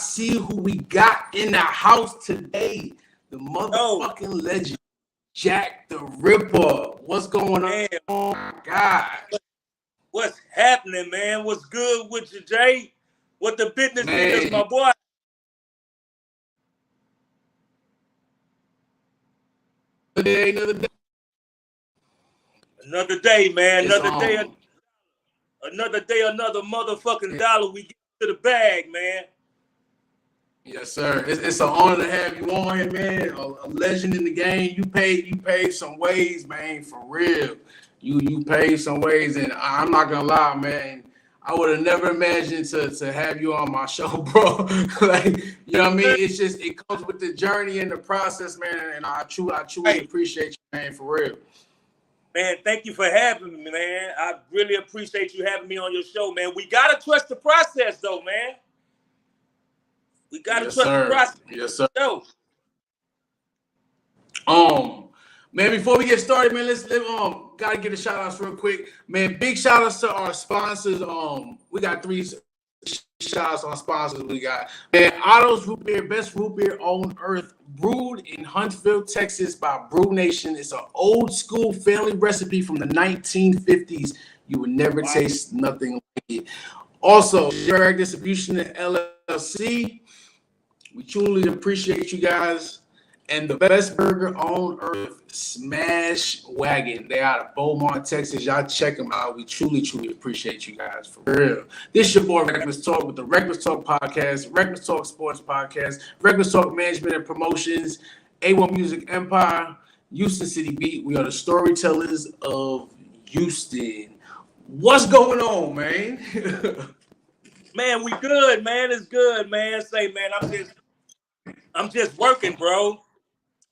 see who we got in the house today. The motherfucking legend, Jack the Ripper. What's going on? Oh my God. What's happening, man? What's good with you, Jay? What the business is, my boy? Another day. Another day, man. Another day, another motherfucking dollar we get to the bag, man. Yes, sir. It's an honor to have you on here, man. A legend in the game. You paid some ways, man, for real. You paid some ways, and I'm not gonna lie, man. I would have never imagined to have you on my show, bro. Like, you know what I mean? It's just, it comes with the journey and the process, man. And I truly appreciate you, man, for real. Man, thank you for having me, man. I really appreciate you having me on your show, man. We gotta trust the process, though, man. We gotta trust the process. Yes, sir. Man, before we get started, man, let's gotta get a shout outs real quick. Man, big shout outs to our sponsors. We got 3 shout outs on sponsors. We got, man, Otto's Root Beer, best root beer on earth, brewed in Huntsville, Texas by Brew Nation. It's an old school family recipe from the 1950s. You would never taste nothing like it. Also, Direct Distribution and LLC. We truly appreciate you guys. And the best burger on earth, Smash Wagon. They out of Beaumont, Texas. Y'all check them out. We truly appreciate you guys, for real. This is your boy Reckless Talk with the Reckless Talk Podcast, Reckless Talk Sports Podcast, Reckless Talk Management and Promotions, A1 Music Empire, Houston City Beat. We are the storytellers of Houston. What's going on, man? Man, we good, man. It's good, man. Say, man, I'm just working, bro.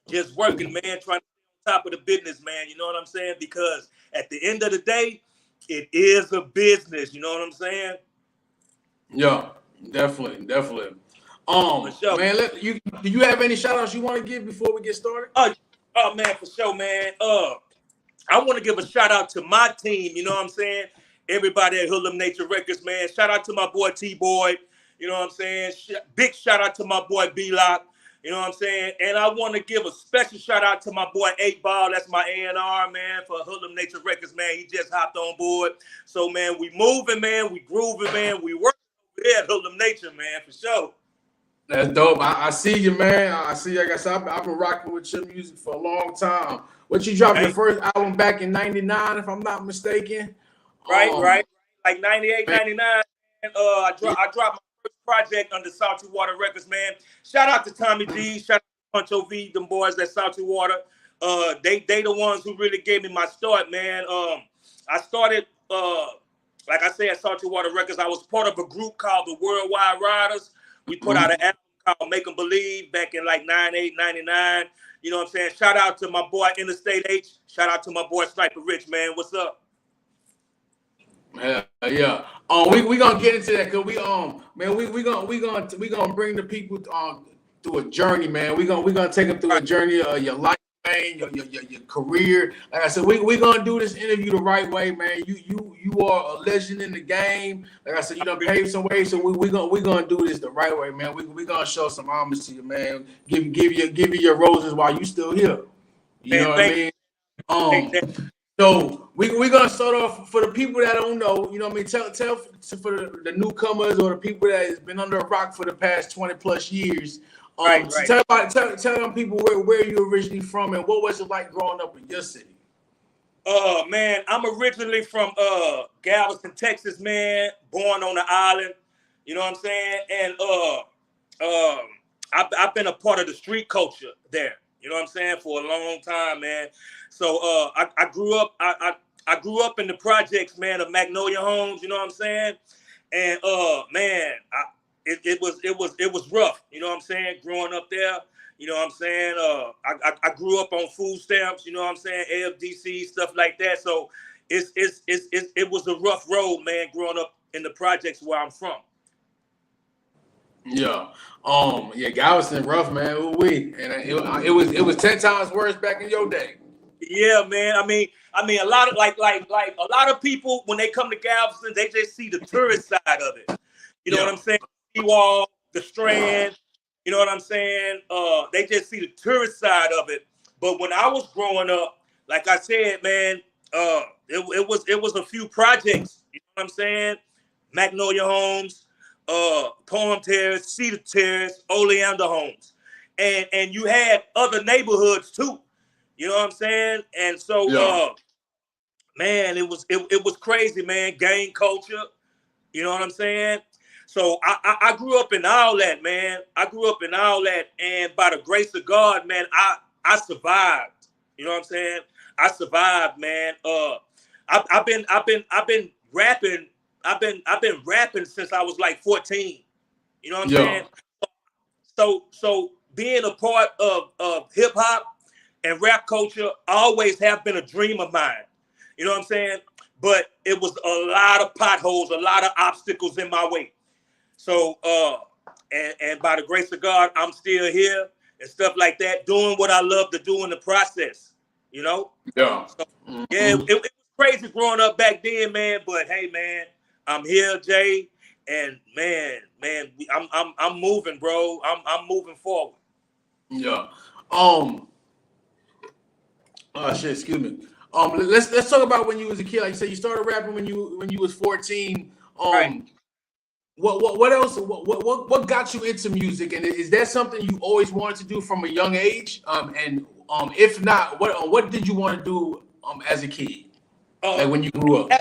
Just working, man, trying to be on top of the business, man. You know what I'm saying? Because at the end of the day, it is a business. You know what I'm saying? Yeah, definitely. Sure. Man, do you have any shout outs you want to give before we get started? Oh man, for sure, man. I want to give a shout out to my team. You know what I'm saying? Everybody at Hoodlum Nature Records, man. Shout out to my boy T-Boy. You know what I'm saying? Big shout out to my boy B-Lock. You know what I'm saying? And I want to give a special shout out to my boy 8 Ball. That's my A&R, man, for Hoodlum Nature Records, man. He just hopped on board. So, man, we moving, man. We grooving, man. We working over here at Hoodlum Nature, man, for sure. That's dope. I see you, man. I see you. Like I said, I've been rocking with your music for a long time. What you dropped your first album back in 99, if I'm not mistaken? Right. Like 98, 99. And I dropped my project under Salty Water Records, man. Shout out to Tommy G, shout out to Puncho V, them boys at Salty Water. They the ones who really gave me my start, man. I started, like I said, at Salty Water Records. I was part of a group called the Worldwide Riders. We put out an album called Make 'Em Believe back in like 98, 99. You know what I'm saying? Shout out to my boy Interstate H. Shout out to my boy Sniper Rich, man. What's up? Yeah. We gonna get into that because we gonna bring the people through a journey, man. We gonna take them through a journey of your life, man, your career. Like I said, we gonna do this interview the right way, man. You are a legend in the game. Like I said, you done paved some way, so we gonna do this the right way, man. We gonna show some homage to you, man. Give you your roses while you still here. You know what I mean? So we're gonna start off for the people that don't know, you know what I mean? Tell for the newcomers or the people that has been under a rock for the past 20 plus years. Right. Tell them people where you originally from and what was it like growing up in your city? Man, I'm originally from Galveston, Texas, man. Born on the island, you know what I'm saying? And I've been a part of the street culture there. You know what I'm saying? For a long time, man. So I grew up. I grew up in the projects, man, of Magnolia Homes. You know what I'm saying? And man, it was rough. You know what I'm saying? Growing up there. You know what I'm saying? I grew up on food stamps. You know what I'm saying? AFDC stuff like that. So it was a rough road, man. Growing up in the projects where I'm from. Yeah. Galveston rough, man. And it was 10 times worse back in your day. Yeah, man. I mean, a lot of like a lot of people when they come to Galveston, they just see the tourist side of it. You know what I'm saying? Seawall, the Strand. You know what I'm saying? They just see the tourist side of it. But when I was growing up, like I said, man, it was a few projects. You know what I'm saying? Magnolia Homes, Palm Terrace, Cedar Terrace, Oleander Homes, and you had other neighborhoods too. You know what I'm saying? And so, man, it was crazy, man. Gang culture. You know what I'm saying? So I grew up in all that, man. I grew up in all that, and by the grace of God, man, I survived. You know what I'm saying? I survived, man. I've been rapping. I've been rapping since I was like 14. You know what I'm saying? So being a part of hip hop and rap culture always have been a dream of mine. You know what I'm saying? But it was a lot of potholes, a lot of obstacles in my way. So and by the grace of God, I'm still here and stuff like that, doing what I love to do in the process. You know? Yeah. So, yeah, it was crazy growing up back then, man. But hey, man, I'm here, Jay, and man, I'm moving, bro. I'm moving forward. Yeah. Oh shit, excuse me. Let's talk about when you was a kid. Like you said, you started rapping when you was 14. Right. What else? What got you into music? And is that something you always wanted to do from a young age? And if not, what did you want to do as a kid? Like when you grew up?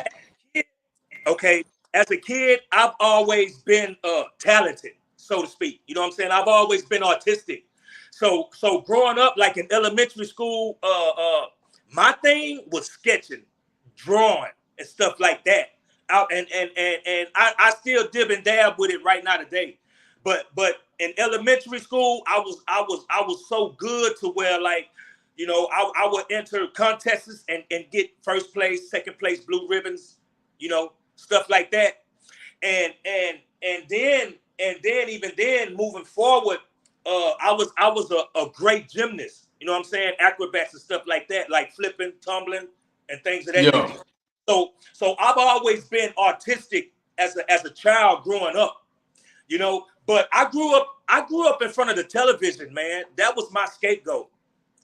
Okay, as a kid, I've always been talented, so to speak. You know what I'm saying? I've always been artistic. So growing up, like in elementary school, my thing was sketching, drawing, and stuff like that. Out and I still dib and dab with it right now today. But in elementary school, I was so good to where, like, you know, I would enter contests and get first place, second place, blue ribbons, you know, stuff like that. And then even then moving forward, I was a great gymnast. You know what I'm saying? Acrobats and stuff like that, like flipping, tumbling, and things of that nature. So I've always been artistic as a child growing up, you know. But I grew up in front of the television, man. That was my scapegoat.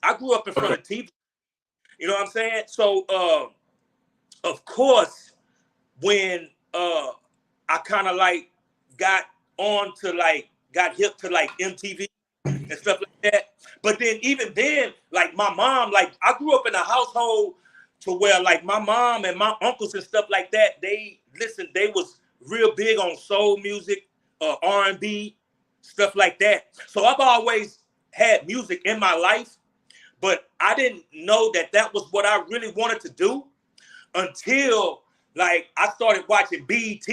I grew up in front of TV. You know what I'm saying? So of course, when I kind of like got hip to like MTV and stuff like that. But then even then, like my mom, like I grew up in a household to where like my mom and my uncles and stuff like that, they was real big on soul music, R&B, stuff like that. So I've always had music in my life, but I didn't know that was what I really wanted to do until like I started watching BET.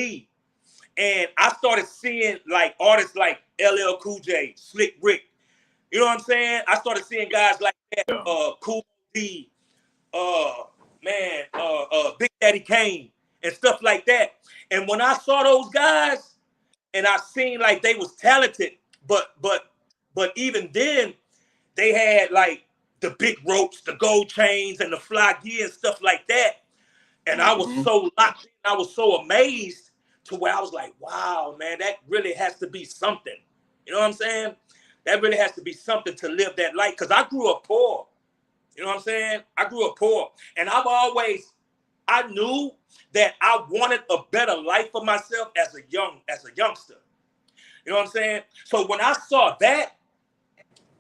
And I started seeing like artists like LL Cool J, Slick Rick. You know what I'm saying? I started seeing guys like that, Cool D, Big Daddy Kane, and stuff like that. And when I saw those guys, and I seen like they was talented, but even then, they had like the big ropes, the gold chains, and the fly gear and stuff like that. And I was so locked in, I was so amazed to where I was like, wow, man, that really has to be something. You know what I'm saying? That really has to be something to live that life. Because I grew up poor. You know what I'm saying? I grew up poor. And I knew that I wanted a better life for myself as a youngster. You know what I'm saying? So when I saw that,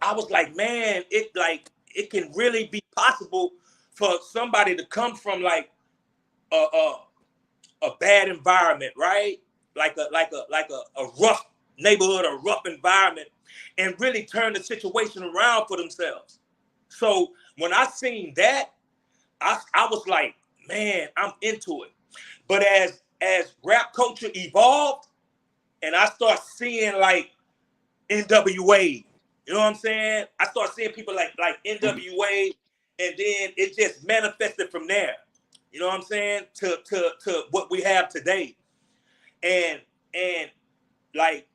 I was like, man, it can really be possible for somebody to come from like a bad environment, right? Like a rough neighborhood, a rough environment, and really turn the situation around for themselves. So when I seen that, I was like, man, I'm into it. But as rap culture evolved, and I start seeing like NWA, you know what I'm saying? I start seeing people like NWA, and then it just manifested from there. You know what I'm saying? To what we have today. And like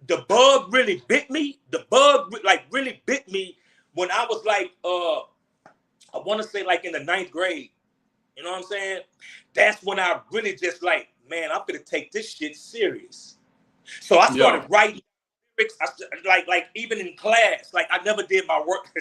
the bug really bit me. The bug like really bit me when I was like I want to say like in the 9th grade. You know what I'm saying? That's when I really just like, man, I'm gonna take this shit serious. So I started writing like even in class, like I never did my work.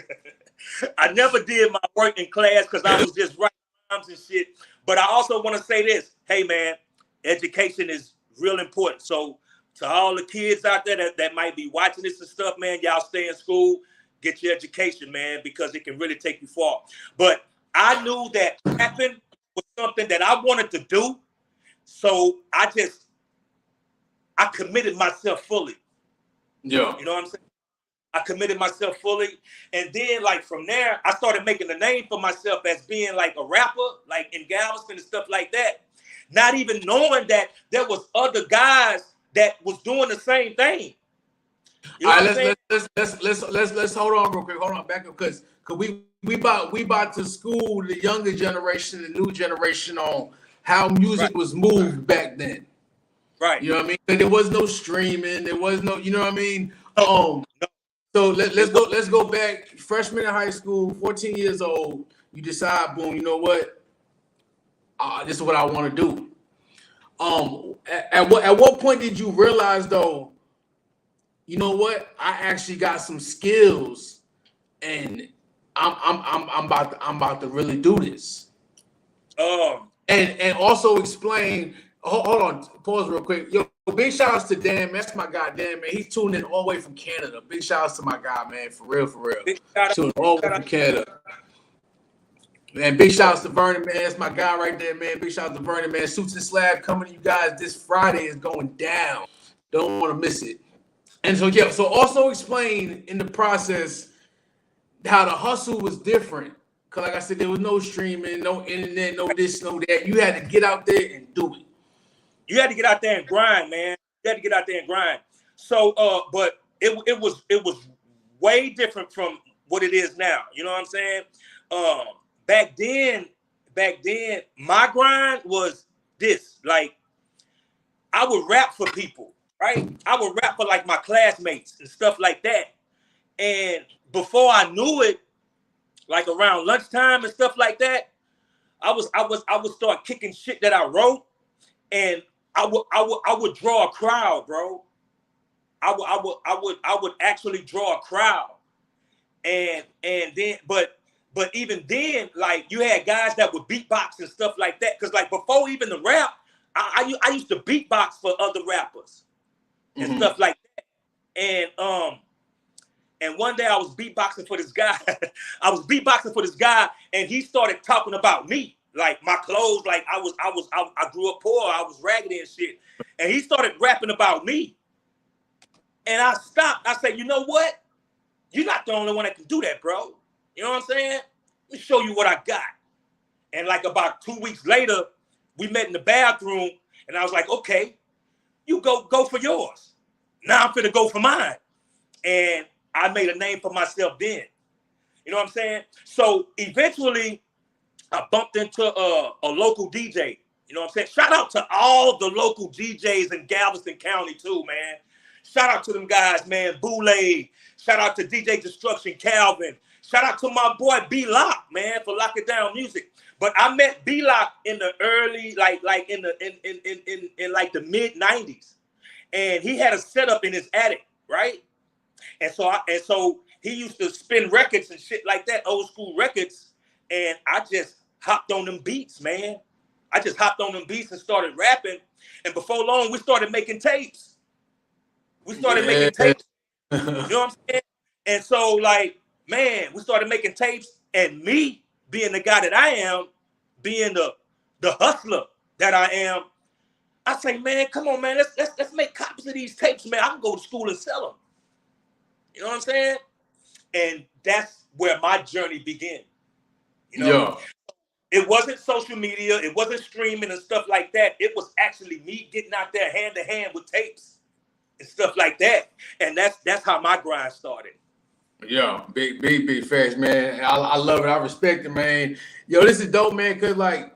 I never did my work in class because I was just writing rhymes and shit. But I also want to say this. Hey, man, education is real important. So to all the kids out there that might be watching this and stuff, man, y'all stay in school, get your education, man, because it can really take you far. But I knew that rapping was something that I wanted to do. So I committed myself fully. Yeah. You know what I'm saying? I committed myself fully. And then like from there, I started making a name for myself as being like a rapper, like in Galveston and stuff like that. Not even knowing that there was other guys that was doing the same thing. You know All what I'm saying? let's hold on real quick. Hold on, back up, because we about to school the younger generation, the new generation on how music was moved back then. Right. You know what I mean? There was no streaming. There was no, you know what I mean? No. So let's go back. Freshman in high school, 14 years old. You decide, boom. You know what? This is what I want to do. At what point did you realize though? You know what? I actually got some skills, and I'm about to really do this. And also explain. Hold on, pause real quick. Yo, big shout outs to Dan. That's my guy, Dan, man. He's tuning in all the way from Canada. Big shout outs to my guy, man. For real. Big shout out, Tuning all the way from Canada. Man, big shout outs to Vernon, man. That's my guy right there, man. Big shout out to Vernon, man. Suits and Slab coming to you guys this Friday is going down. Don't want to miss it. And so, yeah, so also explain in the process how the hustle was different. Because like I said, there was no streaming, no internet, no this, no that. You had to get out there and do it. You had to get out there and grind, man. You had to get out there and grind. So, but it was way different from what it is now. You know what I'm saying? Back then, my grind was this. Like, I would rap for people, right? I would rap for like my classmates and stuff like that. And before I knew it, like around lunchtime and stuff like that, I would start kicking shit that I wrote, and I would draw a crowd, bro. I would actually draw a crowd, and then but even then, like you had guys that would beatbox and stuff like that. Cause like before even the rap, I used to beatbox for other rappers and stuff like that. And one day I was beatboxing for this guy. And he started talking about me, like my clothes, like I grew up poor, I was raggedy and shit. And he started rapping about me. And I stopped. I said, you know what? You're not the only one that can do that, bro. You know what I'm saying? Let me show you what I got. And like about 2 weeks later, we met in the bathroom, and I was like, okay, you go for yours. Now I'm finna go for mine. And I made a name for myself then. You know what I'm saying? So eventually I bumped into a local DJ. You know what I'm saying? Shout out to all the local DJs in Galveston County too, man. Shout out to them guys, man. Boule. Shout out to DJ Destruction Calvin. Shout out to my boy B-Lock, man, for locking down music. But I met B-Lock in the early, like in like the mid 90s. And he had a setup in his attic, right? And so he used to spin records and shit like that, old school records. And I just hopped on them beats, man. I just hopped on them beats and started rapping. And before long, we started making tapes. We started making tapes. You know what I'm saying? And so, like, man, we started making tapes. And me being the guy that I am, being the hustler that I am, I say, man, come on, man, let's make copies of these tapes, man. I can go to school and sell them. You know what I'm saying? And that's where my journey began. You know, It wasn't social media, it wasn't streaming and stuff like that. It was actually me getting out there hand to hand with tapes and stuff like that. And that's how my grind started. Yeah, big facts, man. I love it. I respect it, man. Yo, this is dope, man. Cause like,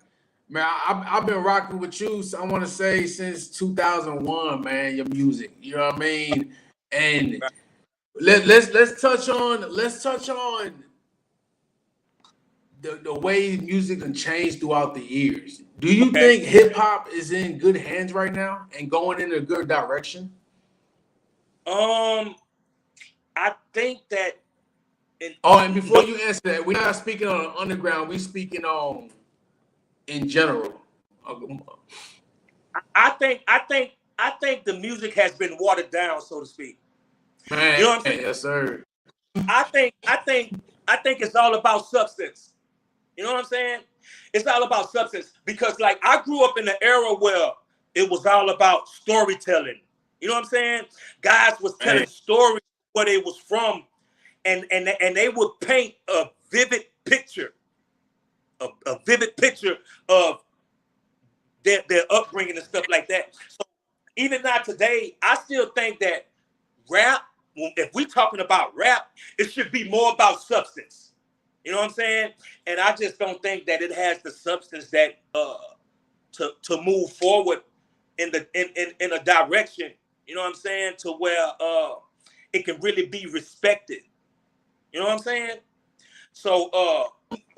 man, I've been rocking with you. I want to say since 2001, man. Your music, you know what I mean? And let's touch on the way music can change throughout the years. Do you think hip hop is in good hands right now and going in a good direction? I think that. And before you answer that, we're not speaking on the underground. We're speaking on in general. I think the music has been watered down, so to speak. You Man, know what I'm saying? yes, sir. I think it's all about substance. You know what I'm saying? It's all about substance because, like, I grew up in an era where it was all about storytelling. You know what I'm saying? Guys was Hey, telling stories where they was from, and they would paint a vivid picture, a vivid picture of their upbringing and stuff like that. So even now today, I still think that rap, if we're talking about rap, it should be more about substance. You know what I'm saying? And I just don't think that it has the substance that to move forward in a direction, you know what I'm saying, to where it can really be respected. You know what I'm saying? So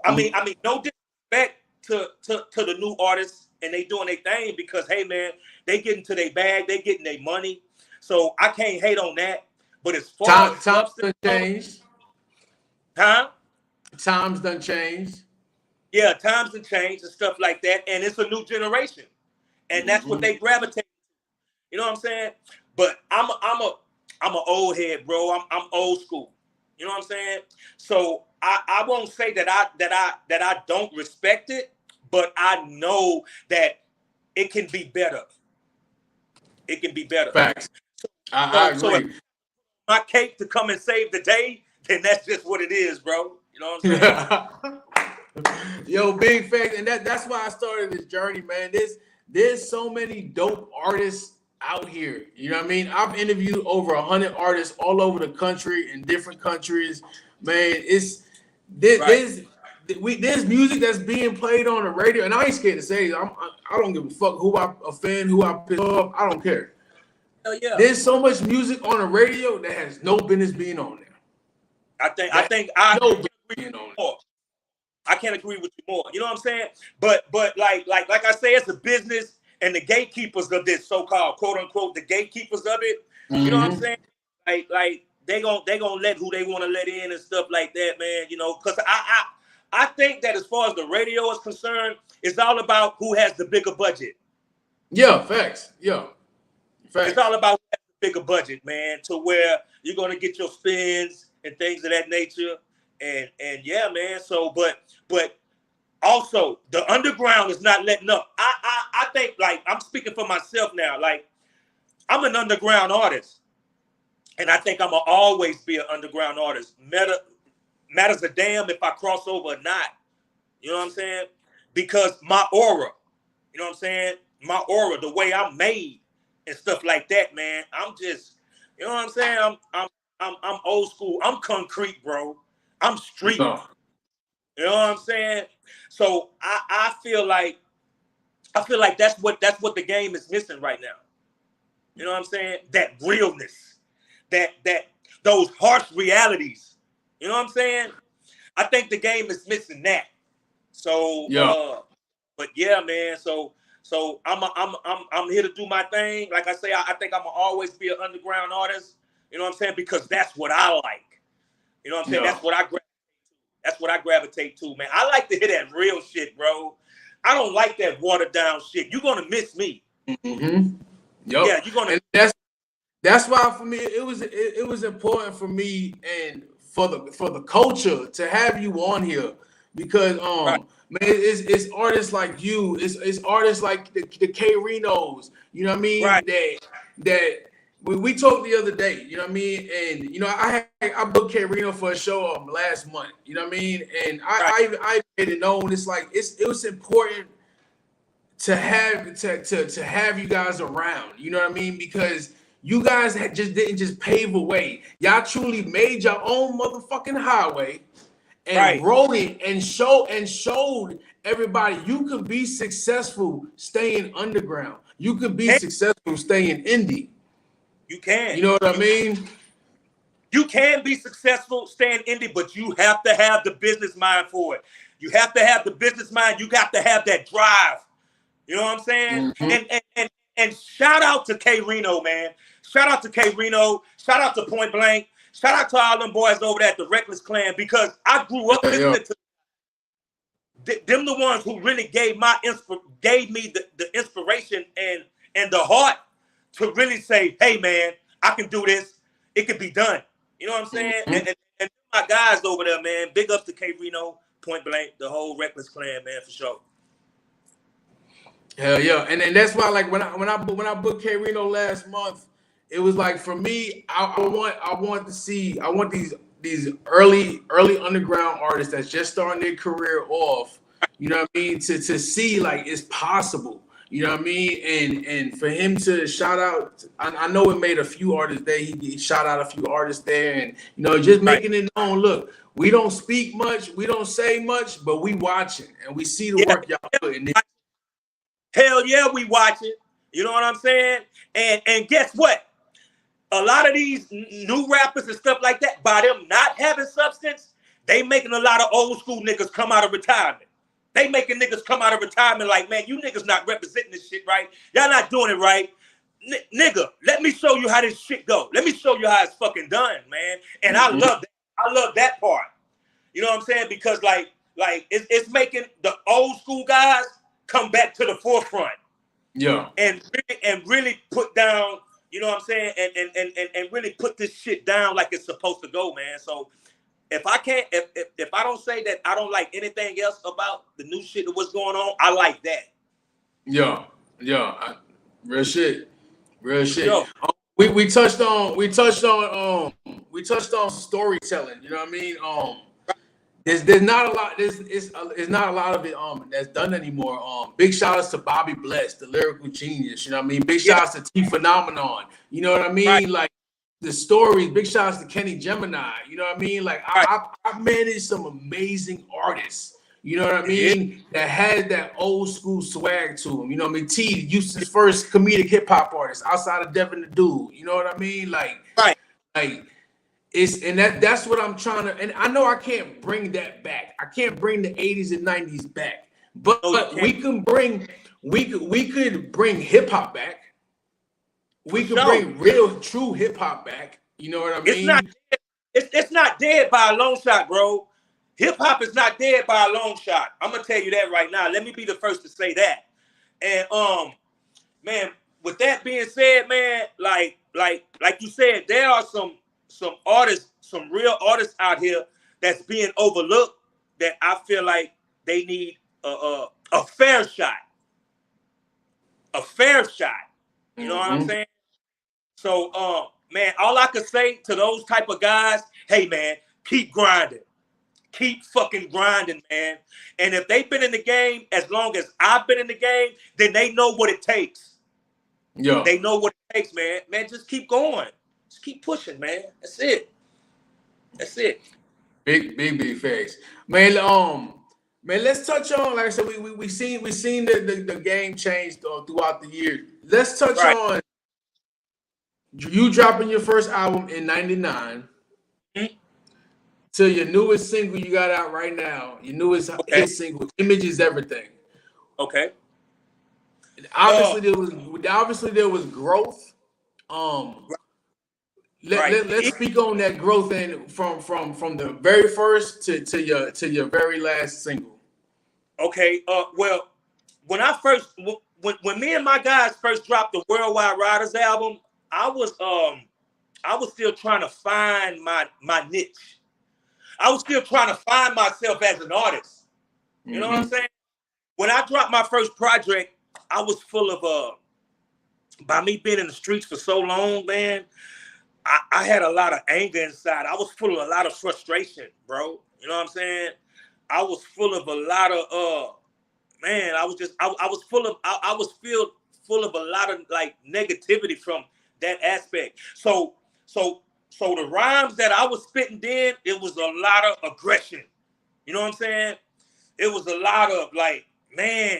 I mean, no disrespect to the new artists, and they doing their thing because, hey man, they getting to their bag, they getting their money. So I can't hate on that. But as far as times substance done changed. huh? Times done changed. Yeah, times have changed and stuff like that, and it's a new generation, and that's what Mm-hmm. they gravitate. You know what I'm saying? But I'm an old head, bro. I'm old school. You know what I'm saying? So I won't say that I don't respect it, but I know that it can be better. It can be better. Facts. I So if agree. my cake to come and save the day, then that's just what it is, bro. You know what I'm saying? Yo, big facts, and that's why I started this journey, man. There's so many dope artists out here. You know what I mean? I've interviewed over 100 artists all over the country in different countries. Man, it's Right. there's music that's being played on the radio, and I ain't scared to say it. I don't give a fuck who I offend, who I piss off. I don't care. Hell yeah. There's so much music on the radio that has no business being on there. I No agree business with being on you more. I can't agree with you more. You know what I'm saying? But like I say, it's a business, and the gatekeepers of this so-called quote unquote the gatekeepers of it. there. You know what I'm Mm-hmm. saying? Like they gonna let who they want to let in and stuff like that, man. You know, because I think that as far as the radio is concerned, it's all about who has the bigger budget. Yeah, facts. Yeah, It's facts. all about who has the bigger budget, man, to where you're gonna get your spins and things of that nature. And yeah, man. So, but also the underground is not letting up. I think, like, I'm speaking for myself now. Like, I'm an underground artist, and I think I'm gonna always be an underground artist. Matters a damn if I cross over or not. You know what I'm saying? Because my aura, you know what I'm saying? My aura, the way I'm made and stuff like that, man. I'm just, you know what I'm saying? I'm old school. I'm concrete, bro. I'm street. No. You know what I'm saying? So I feel like that's what the game is missing right now. You know what I'm saying? That realness, that those harsh realities. You know what I'm saying? I think the game is missing that. So, Yeah. but yeah, man. So I'm here to do my thing. Like I say, I think I'm gonna always be an underground artist. You know what I'm saying? Because that's what I like. You know what I'm saying? Yeah. That's what I gravitate to, man. I like to hear that real shit, bro. I don't like that watered down shit. You're gonna miss me. Mm-hmm. Yep. Yeah, you're gonna. And that's why for me it was important for me and for the culture to have you on here because Right, man it's artists like you, it's artists like the K Renos, you know what I mean, right, that we talked the other day, you know what I mean, and you know I booked K Reno for a show last month, you know what I mean, and right. I made it known it's like it was important to have you guys around. You know what I mean? Because you guys just didn't just pave a way. Y'all truly made your own motherfucking highway and Right. rode it and showed everybody you could be successful staying underground. You could be Can successful staying indie. you can You know what I you mean? you can be successful staying indie, but you have to have the business mind for it. You have to have the business mind. You got to have that drive. You know what I'm saying? Mhm. And shout out to K Reno, man. Shout out to K Reno. Shout out to Point Blank. Shout out to all them boys over there at the Reckless Clan, because I grew up listening to them, the ones who really gave me the inspiration and the heart to really say, hey man, I can do this. It can be done. You know what I'm saying? And my guys over there, man. Big ups to K Reno, Point Blank, the whole Reckless Clan, man, for sure. Hell yeah, and that's why, like, when I booked K Reno last month, it was like, for me, I want these early underground artists that's just starting their career off. You know what I mean? To see, like, it's possible. You know what I mean? And for him to shout out, I know it made a few artists there. He shout out a few artists there, and just making it known. Look, we don't speak much, we don't say much, but we watching and we see the work y'all putting in. Hell yeah, we watching. You know what I'm saying? And guess what? A lot of these new rappers and stuff like that, by them not having substance, they making a lot of old school niggas come out of retirement. They making niggas come out of retirement like, man, you niggas not representing this shit right. Y'all not doing it right. Nigga, let me show you how this shit go. Let me show you how it's fucking done, man. And I love that. I love that part. You know what I'm saying? Because like it's making the old school guys come back to the forefront. Yeah. And really put down, you know what I'm saying? And really put this shit down like it's supposed to go, man. So if I don't say that I don't like anything else about the new shit that was going on, I like that. Yeah. Real shit. Yo. We touched on storytelling. You know what I mean? There's not a lot. It's not a lot of it that's done anymore. Big shout outs to Bobby Bless, the lyrical genius. You know what I mean? Big shout outs to T Phenomenon. You know what I mean? Right. Like the stories. Big shout outs to Kenny Gemini. You know what I mean? Like I managed some amazing artists. You know what I mean? That had that old school swag to them. You know what I mean? T, Houston's first comedic hip hop artist outside of Devin the Dude. You know what I mean? Like that's what I'm trying to, and I know I can't bring that back. I can't bring the 80s and 90s back, but we could bring hip hop back. We could bring real true hip hop back. You know what I mean? It's not dead by a long shot, bro. Hip hop is not dead by a long shot. I'm gonna tell you that right now. Let me be the first to say that. And man, with that being said, man, like you said, there are some artists, some real artists out here that's being overlooked that I feel like they need a fair shot. A fair shot. You know what I'm saying? So, man, all I could say to those type of guys, hey, man, keep grinding. Keep fucking grinding, man. And if they've been in the game as long as I've been in the game, then they know what it takes. Yeah. They know what it takes, man. Man, just keep going. Just keep pushing, man. That's it. That's it. Big facts. Man, let's touch on, like I said, we seen the game change throughout the year. Let's touch on you dropping your first album in 99 to your newest single you got out right now. Your newest hit single, Image Is Everything. Okay. Obviously there was growth. Let's speak on that growth and from the very first to your very last single. Okay. Well, when me and my guys first dropped the Worldwide Riders album, I was still trying to find my niche. I was still trying to find myself as an artist. You know what I'm saying? When I dropped my first project, I was full of by me being in the streets for so long, man, I had a lot of anger inside. I was full of a lot of frustration, bro. You know what I'm saying? I was full of a lot of man, I was full of a lot of like negativity from that aspect. So the rhymes that I was spitting then, it was a lot of aggression. You know what I'm saying? It was a lot of like, man,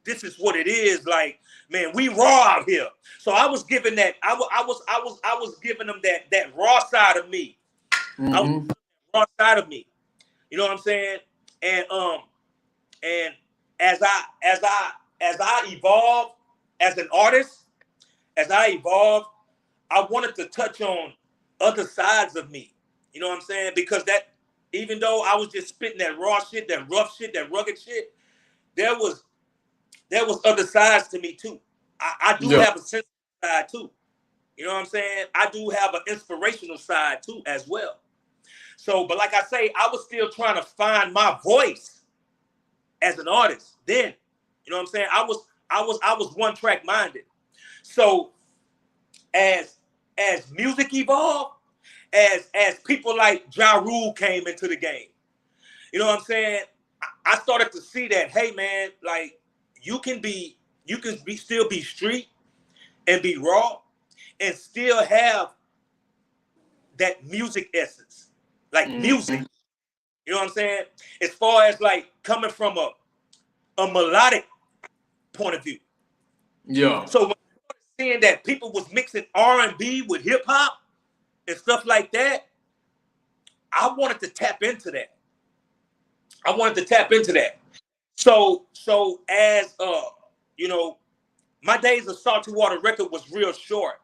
this is what it is. Like, man, we raw out here. So I was giving that. I was giving them that raw side of me. I was raw side of me. You know what I'm saying? And as I evolved as an artist, as I evolved, I wanted to touch on other sides of me. You know what I'm saying? Because that, even though I was just spitting that raw shit, that rough shit, that rugged shit, there was other sides to me too. I do have a sensitive side too. You know what I'm saying? I do have an inspirational side too as well. So, but like I say, I was still trying to find my voice as an artist then. You know what I'm saying? I was one track minded. So as music evolved, as people like Ja Rule came into the game, you know what I'm saying? I started to see that, hey man, like you can still be street and be raw and still have that music essence, like music. You know what I'm saying? As far as like coming from a melodic point of view. Yeah. So when I started seeing that people was mixing R&B with hip hop and stuff like that, I wanted to tap into that. So as you know, my days of Salty Water Record was real short.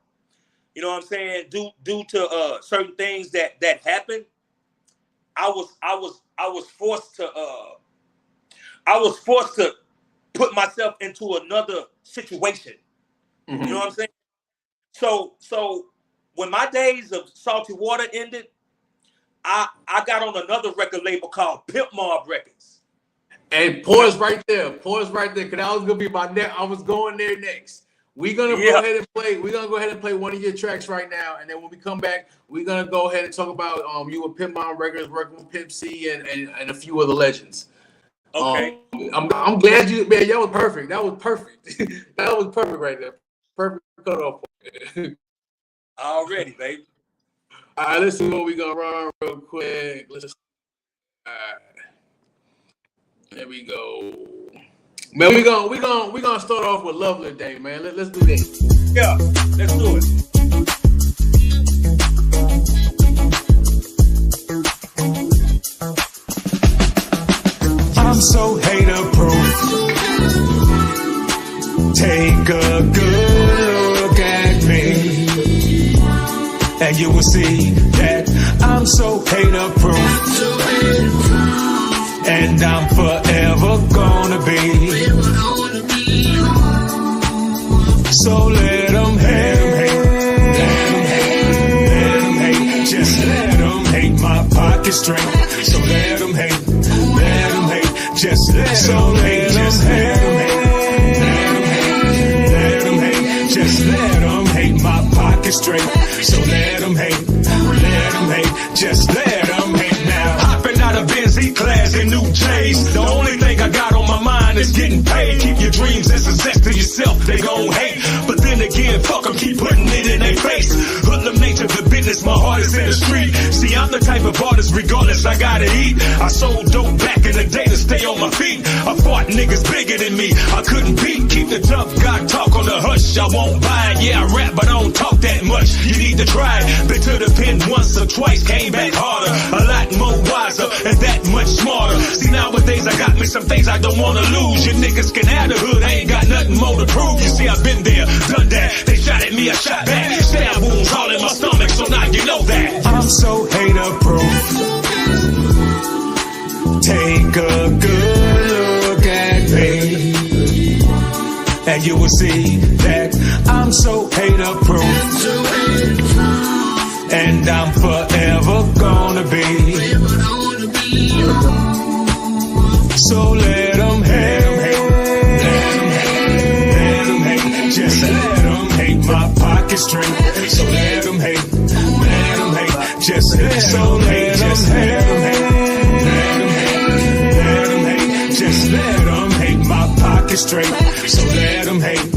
You know what I'm saying? Due to certain things that happened, I was forced to put myself into another situation. You know what I'm saying? So when my days of Salty Water ended, I got on another record label called Pimp Mob Records. And pause right there, because that was gonna be my next. I was going there next. We're gonna go ahead and play one of your tracks right now, and then when we come back, we're gonna go ahead and talk about you with Pimp Mob Records, working with Pimp C and a few other legends. Okay. I'm glad you, man. That was perfect. That was perfect. That was perfect right there. Perfect cut off. Already, baby. All right, let's see what we gonna run real quick. There we go. Man, we gonna start off with Lovely Day, man. Let's do that. Yeah, let's do it. I'm so hater-proof. Take a good look at me, and you will see that I'm so hater-proof. And I'm forever gonna be. So let them hate, let them hate, just let them hate my pocket straight. So let them hate, just let them hate, let them hate, just let them hate my pocket straight. So let them hate, just let them hate now. Hopping out of Benz E-Class in new J's. The only thing I got on my mind is getting paid. Keep your dreams and success to yourself, they gon' hate. But then again, fuck them, keep putting it in their face. Hoodlum nature, the business, my heart is in the street. See, I'm the type of artist, regardless, I gotta eat. I sold dope back in the day to stay on my feet. I fought niggas bigger than me, I couldn't beat. Keep the tough guy talk on the hush, I won't buy it. Yeah, I rap, but I don't talk that much. You need to try it. Been to the pen once or twice, came back harder. A lot more wiser, and that much smarter. See, nowadays I got me some things I don't wanna lose. You niggas can have the hood, I ain't got nothing more to prove. You see, I've been there, done that. They shot at me, I shot back. Stab wounds all in my stomach, so now you know that I'm so hater-proof. Take a good look at me, and you will see that I'm so hater-proof. And I'm forever gonna be. So let them hate, let them hate, just let them hate my pocket straight. So let them hate, just let them hate, just let them hate, just let them hate my pocket straight. So let them hate,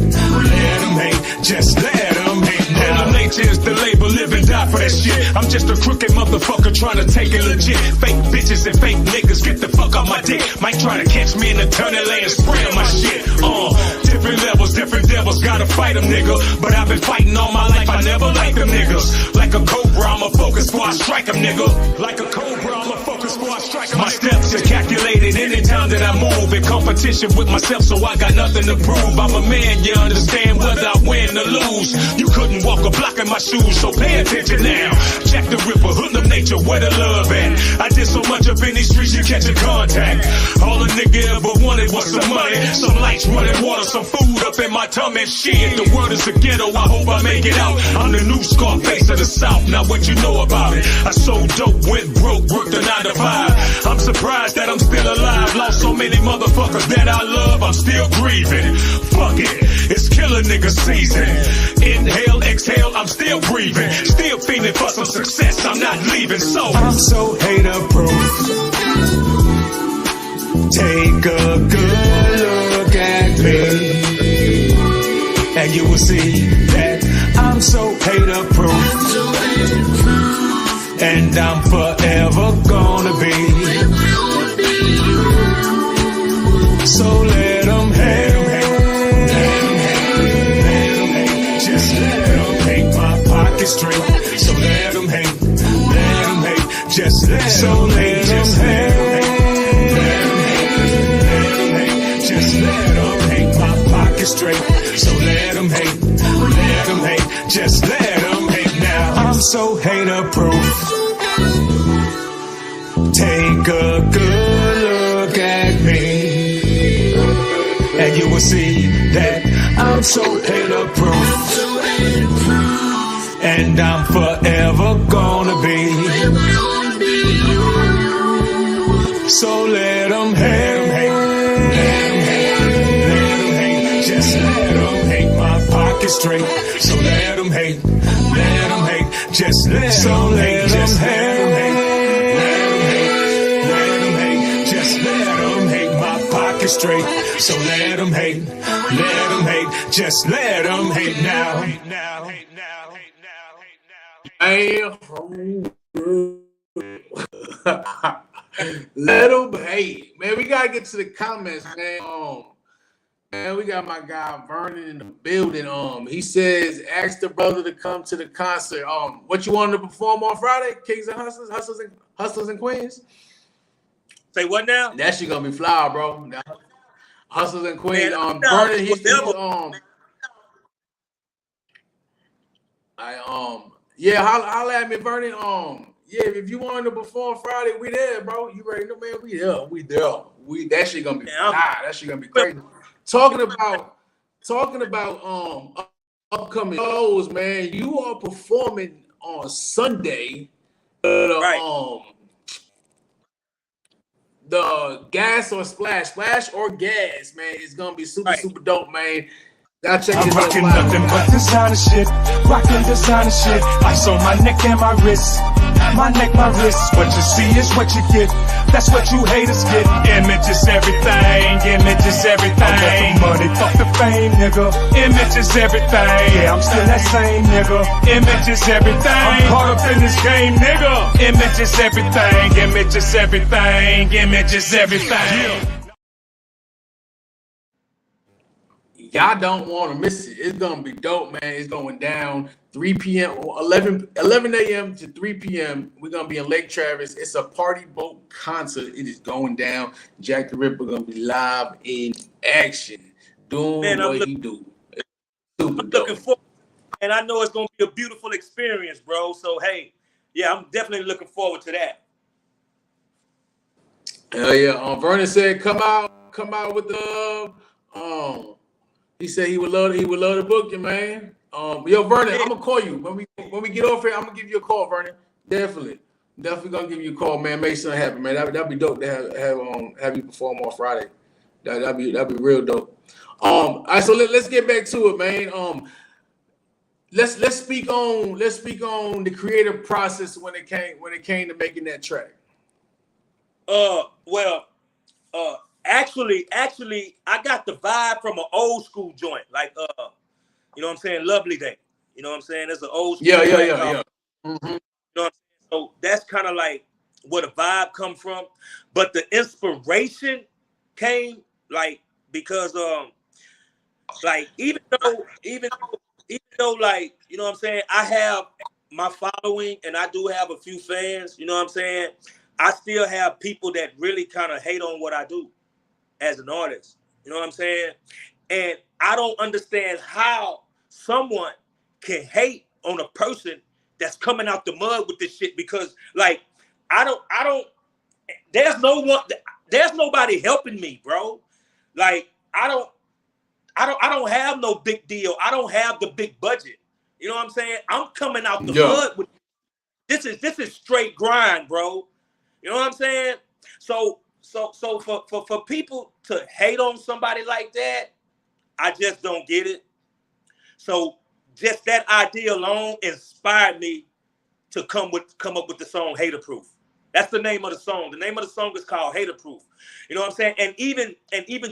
just let them hate. Now nature is the label, live and die for that shit. I'm just a crooked motherfucker trying to take it legit. Fake bitches and fake niggas, get the fuck off my dick. Might try to catch me in the tunnel and spray on my shit. Different levels, different devils, gotta fight them, nigga. But I've been fighting all my life, I never liked them niggas. Like a cobra, I'ma focus before I strike them, nigga. Like a cobra, I'ma focus before I strike them. My steps are calculated anytime that I move. in competition with myself, so I got nothing to prove. I'm a man, you understand, whether I win or lose. You couldn't walk a block in my shoes, so pay attention now. Jack the Ripper, Hoodlum nature, where the love at? I did so much up in these streets, you catch a contact. All a nigga ever wanted was some money, some lights, running water, some food up in my tummy. Shit, the word is a ghetto, I hope I make it out. I'm the new Scarface of the South, now what you know about it? I sold dope, went broke, worked a 9 to 5. I'm surprised that I'm still alive, lost so many motherfuckers that I love, I'm still grieving. Fuck it, it's killer nigga season. Inhale, exhale, I'm still breathing. Still feeling for some success, I'm not leaving, so I'm so hater proof. Take a good look at me, and you will see that I'm so hater proof, and I'm forever gonna be. So let them hate, just let them hate my pocket straight. So let them hate, just let them hate, just let them hate my pocket straight. So let them hate, just let them hate now. I'm so hater proof. Take a good look at me, and you will see that I'm so hater proof, and I'm forever gonna be. So let them hate, just let them hate my pocket straight. So let them hate, just let them hate, just let them hate, just let them hate my pocket straight. So let them hate, just let them hate now. Let them hate, man. We gotta get to the comments, man. Man, we got my guy Vernon in the building. He says, ask the brother to come to the concert. What you wanted to perform on Friday? Kings and Hustlers and Queens. Say what now? That shit gonna be fly, bro. Now, Hustlers and Queens. Man, Vernon, he's yeah, holla at me, Vernon. Yeah, if you wanted to perform Friday, we there, bro. You ready? No, man, we there. That shit gonna be that shit gonna be crazy. Talking about upcoming shows, man. You are performing on Sunday. The Gas or Splash or Gas, man. It's gonna be super dope, man. Gotta check I'm this rocking out. nothing but designer shit, rocking designer shit. Ice on my neck and my wrist, my neck, my wrist. What you see is what you get. That's what you haters get. Image is everything. Image is everything. I'm the money, fuck the fame, nigga. Image is everything. Yeah, I'm still that same nigga. Image is everything. I'm caught up in this game, nigga. Image is everything. Image is everything. Image is everything. Y'all don't want to miss it. It's gonna be dope, man. It's going down 3 p.m. 11 a.m. to 3 p.m. We're gonna be in Lake Travis. It's a party boat concert. It is going down. Jack the Ripper gonna be live in action, doing what he do. I'm looking forward, and I know it's gonna be a beautiful experience, bro. So hey, yeah, I'm definitely looking forward to that. Hell yeah. Vernon said, come out with the he said he would love to book you, man. Yo, Vernon, I'm gonna call you when we get off here. I'm gonna give you a call, Vernon. Definitely gonna give you a call, man. Make something happen, man. That'd be dope to have you perform on Friday. That'd be real dope. All right, so let's get back to it, man. Let's speak on the creative process when it came to making that track. Actually, I got the vibe from an old school joint, like you know what I'm saying, Lovely Day. You know what I'm saying? There's an old school Yeah. Mm-hmm. You know what I'm saying? So that's kind of like where the vibe come from. But the inspiration came like because like even though like, you know what I'm saying, I have my following and I do have a few fans, you know what I'm saying? I still have people that really kind of hate on what I do. as an artist. You know what I'm saying? And I don't understand how someone can hate on a person that's coming out the mud with this shit, because like I don't there's nobody helping me, bro. Like I don't have no big deal. I don't have the big budget. You know what I'm saying? I'm coming out the mud with this is straight grind, bro. You know what I'm saying? So for people to hate on somebody like that, I just don't get it. So just that idea alone inspired me to come up with the song Hater Proof. That's the name of the song. The name of the song is called Hater Proof. You know what I'm saying? And even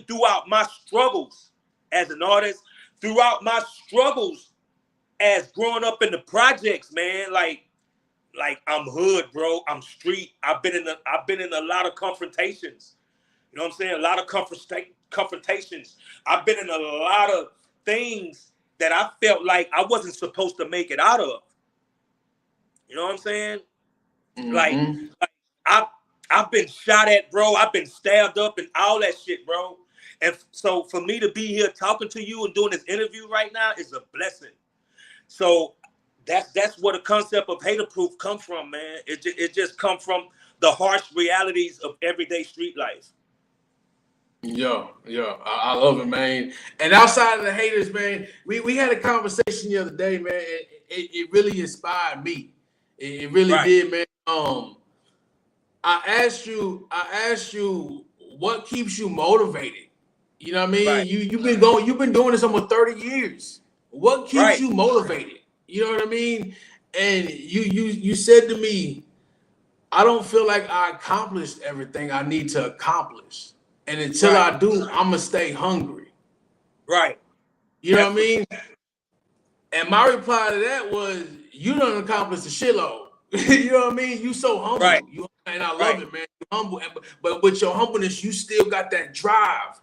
throughout my struggles as an artist, throughout my struggles as growing up in the projects, man, like I'm hood, bro. I'm street. I've been in a lot of confrontations. You know what I'm saying? A lot of confrontations. I've been in a lot of things that I felt like I wasn't supposed to make it out of. You know what I'm saying? Mm-hmm. Like I've been shot at, bro. I've been stabbed up and all that shit, bro. And so for me to be here talking to you and doing this interview right now is a blessing. So that's where the concept of Hater Proof come from, man. It just come from the harsh realities of everyday street life. Yeah, I love it, man. And outside of the haters, man, we had a conversation the other day, man. It really inspired me. It really did, man. I asked you what keeps you motivated. You know what I mean? Right. You've been doing this almost 30 years. What keeps you motivated? You know what I mean? And you said to me, I don't feel like I accomplished everything I need to accomplish. And until I do, I'm gonna stay hungry. Right. You know what I mean? And my reply to that was, you done accomplished a shitload. You know what I mean? You so humble. Right. And I love it, man. You're humble. But with your humbleness, you still got that drive.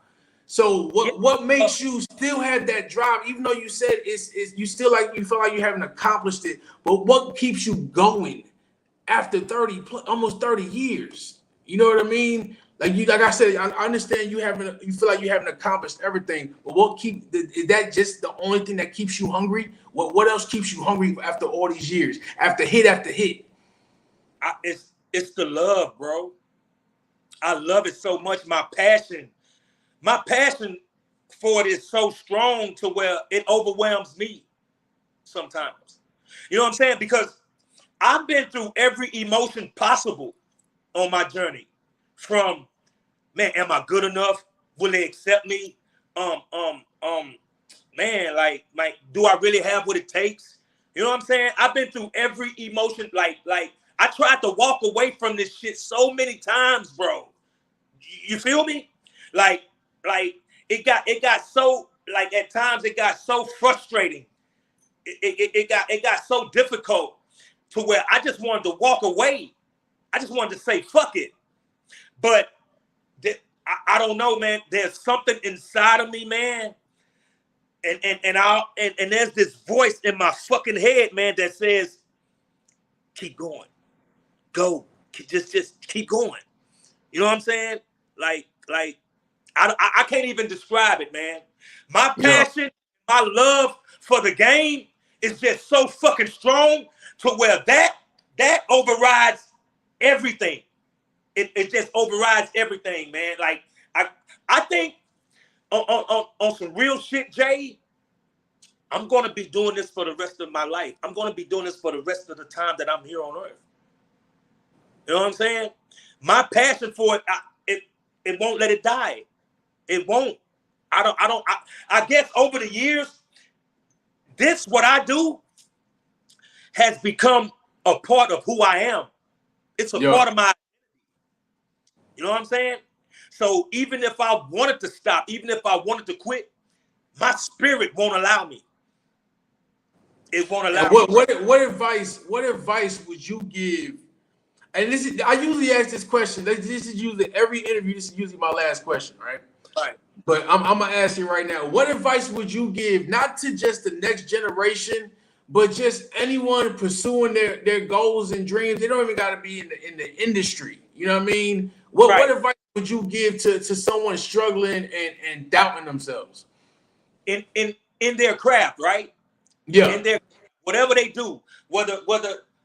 So what makes you still have that drive, even though you said it's you still you feel like you haven't accomplished it, but what keeps you going after almost 30 years? You know what I mean? Like I said, I understand you feel like you haven't accomplished everything, but is that just the only thing that keeps you hungry? What else keeps you hungry after all these years, after hit after hit? It's the love, bro. I love it so much. My passion for it is so strong to where it overwhelms me sometimes. You know what I'm saying? Because I've been through every emotion possible on my journey. From, man, am I good enough? Will they accept me? Man, like, do I really have what it takes? You know what I'm saying? I've been through every emotion. Like, I tried to walk away from this shit so many times, bro. You feel me? Like it got so, like, at times it got so frustrating. It got so difficult to where I just wanted to walk away. I just wanted to say, fuck it. But I don't know, man. There's something inside of me, man. And there's this voice in my fucking head, man, that says, keep going. Go. Just keep going. You know what I'm saying? Like I can't even describe it, man. My passion, my love for the game is just so fucking strong to where that overrides everything. It just overrides everything, man. Like I think on some real shit, Jay, I'm gonna be doing this for the rest of my life. I'm gonna be doing this for the rest of the time that I'm here on earth. You know what I'm saying? My passion for it, it won't let it die. It won't. I guess over the years, what I do has become a part of who I am. It's a part of my, you know what I'm saying? So even if I wanted to stop, even if I wanted to quit, my spirit won't allow me. It won't allow me. What advice would you give? And I usually ask this question. This is usually every interview. This is usually my last question, right? Right. But I'm gonna ask you right now. What advice would you give, not to just the next generation, but just anyone pursuing their goals and dreams? They don't even got to be in the industry. You know what I mean? What advice would you give to someone struggling and doubting themselves? In their craft, right? Yeah. In their whatever they do, whether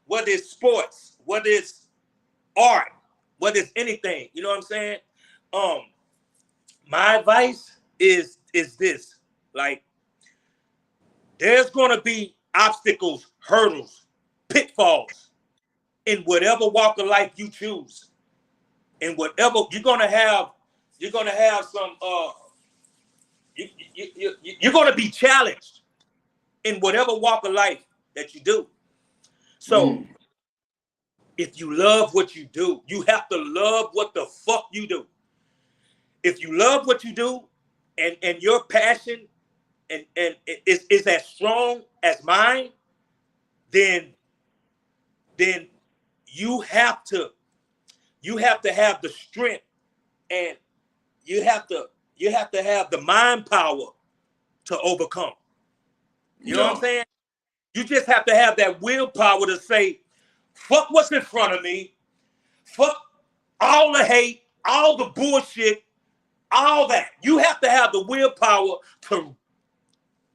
it's sports, whether it's art, whether it's anything, you know what I'm saying? My advice is this: like, there's gonna be obstacles, hurdles, pitfalls in whatever walk of life you choose. And whatever you're gonna have some you're gonna be challenged in whatever walk of life that you do. So if you love what you do, you have to love what the fuck you do. If you love what you do and your passion and is as strong as mine, then you have to have the strength, and you have to have the mind power to overcome. You know what I'm saying? You just have to have that willpower to say, fuck what's in front of me, fuck all the hate, all the bullshit, all that. You have to have the willpower to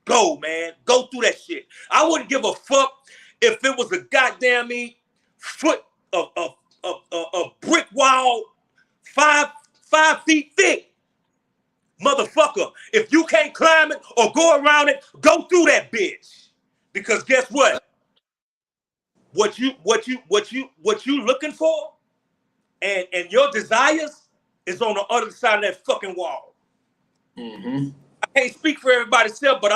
go, man. Go through that shit. I wouldn't give a fuck if it was a goddamn foot of brick wall, five feet thick. Motherfucker, if you can't climb it or go around it, go through that bitch. Because guess what? What you looking for and your desires is on the other side of that fucking wall. I can't speak for everybody else, but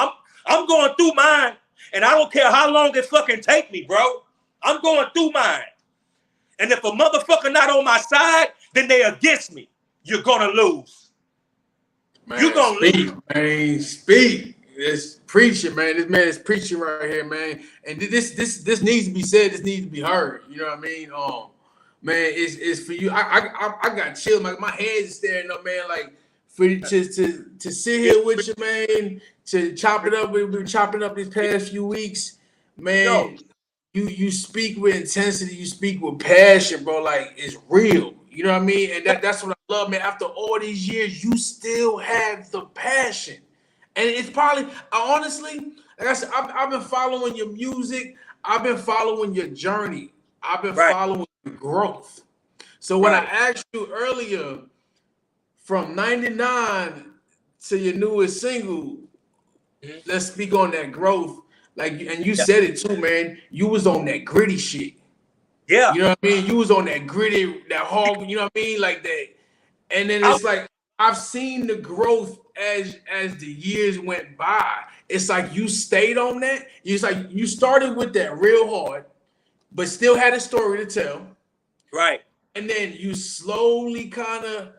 I'm going through mine, and I don't care how long it fucking take me, bro. I'm going through mine. And if a motherfucker not on my side, then they against me. You're gonna lose. Man, you're gonna lose. Man, speak. It's preaching, man. This man is preaching right here, man. And this needs to be said. This needs to be heard. You know what I mean? Man, it's for you. I got chill. My head is staring up, man. Like for to sit here with you, man. To chop it up. We've been chopping up these past few weeks, man. You speak with intensity. You speak with passion, bro. Like it's real. You know what I mean? And that's what I love, man. After all these years, you still have the passion. And it's probably, honestly, like I said, I've been following your music. I've been following your journey. I've been following your growth. So when I asked you earlier, from 99 to your newest single, let's speak on that growth. Like, and you said it too, man. You was on that gritty shit. Yeah. You know what I mean? You was on that gritty, that hard, you know what I mean? Like that. And then it's like, I've seen the growth as the years went by. It's like you stayed on that. It's like you started with that real hard, but still had a story to tell. Right. And then you slowly kind of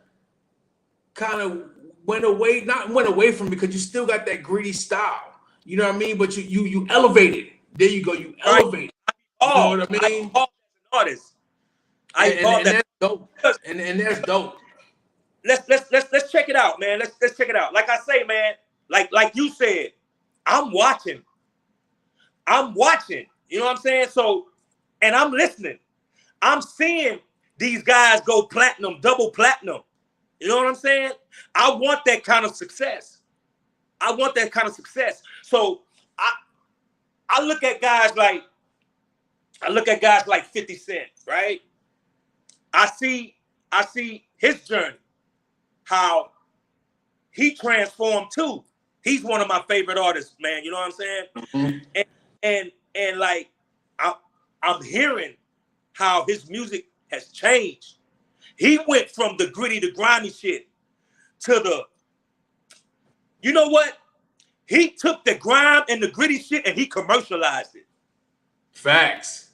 went away, not went away from it, because you still got that gritty style. You know what I mean? But you elevated. There you go. You elevated. You know what I mean? Artist. And that's dope. And that's dope. Let's check it out, man. Let's check it out. Like I say, man, like you said, I'm watching. You know what I'm saying? So, and I'm listening. I'm seeing these guys go platinum, double platinum. You know what I'm saying? I want that kind of success. So I look at guys like 50 Cent, right? I see his journey, how he transformed too. He's one of my favorite artists, man. You know what I'm saying? And like I'm hearing how his music has changed. He went from the gritty, the grimy shit to the, you know what? He took the grime and the gritty shit and he commercialized it. Facts.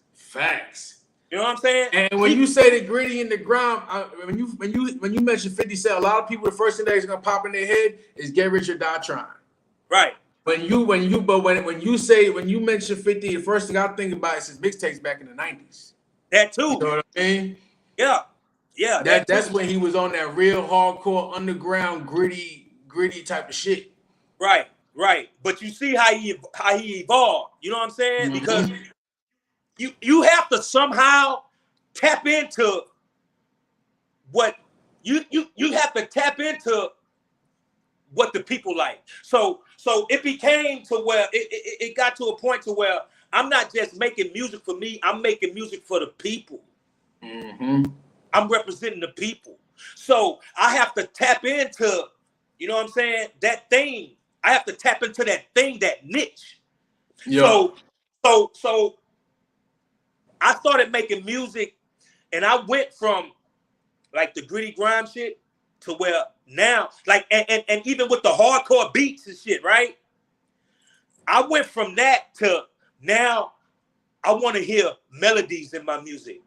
You know what I'm saying? And when you say the gritty and the grime, when you mention 50 Cent, a lot of people, the first thing that's gonna pop in their head is Get Rich or Die Trying. Right. When you mention 50, the first thing I think about is his mixtapes back in the 90s. That too. You know what I mean? Yeah. That's when he was on that real hardcore underground gritty type of shit. Right. But you see how he evolved. You know what I'm saying? Because you have to somehow tap into what you have to tap into what the people like. So it became to where it got to a point to where I'm not just making music for me, I'm making music for the people. Mm-hmm. I'm representing the people. So I have to tap into, you know what I'm saying, that thing. I have to tap into that thing, that niche. Yeah. So I started making music, and I went from like the gritty grime shit to where now, like, and even with the hardcore beats and shit, right? I went from that to now I want to hear melodies in my music.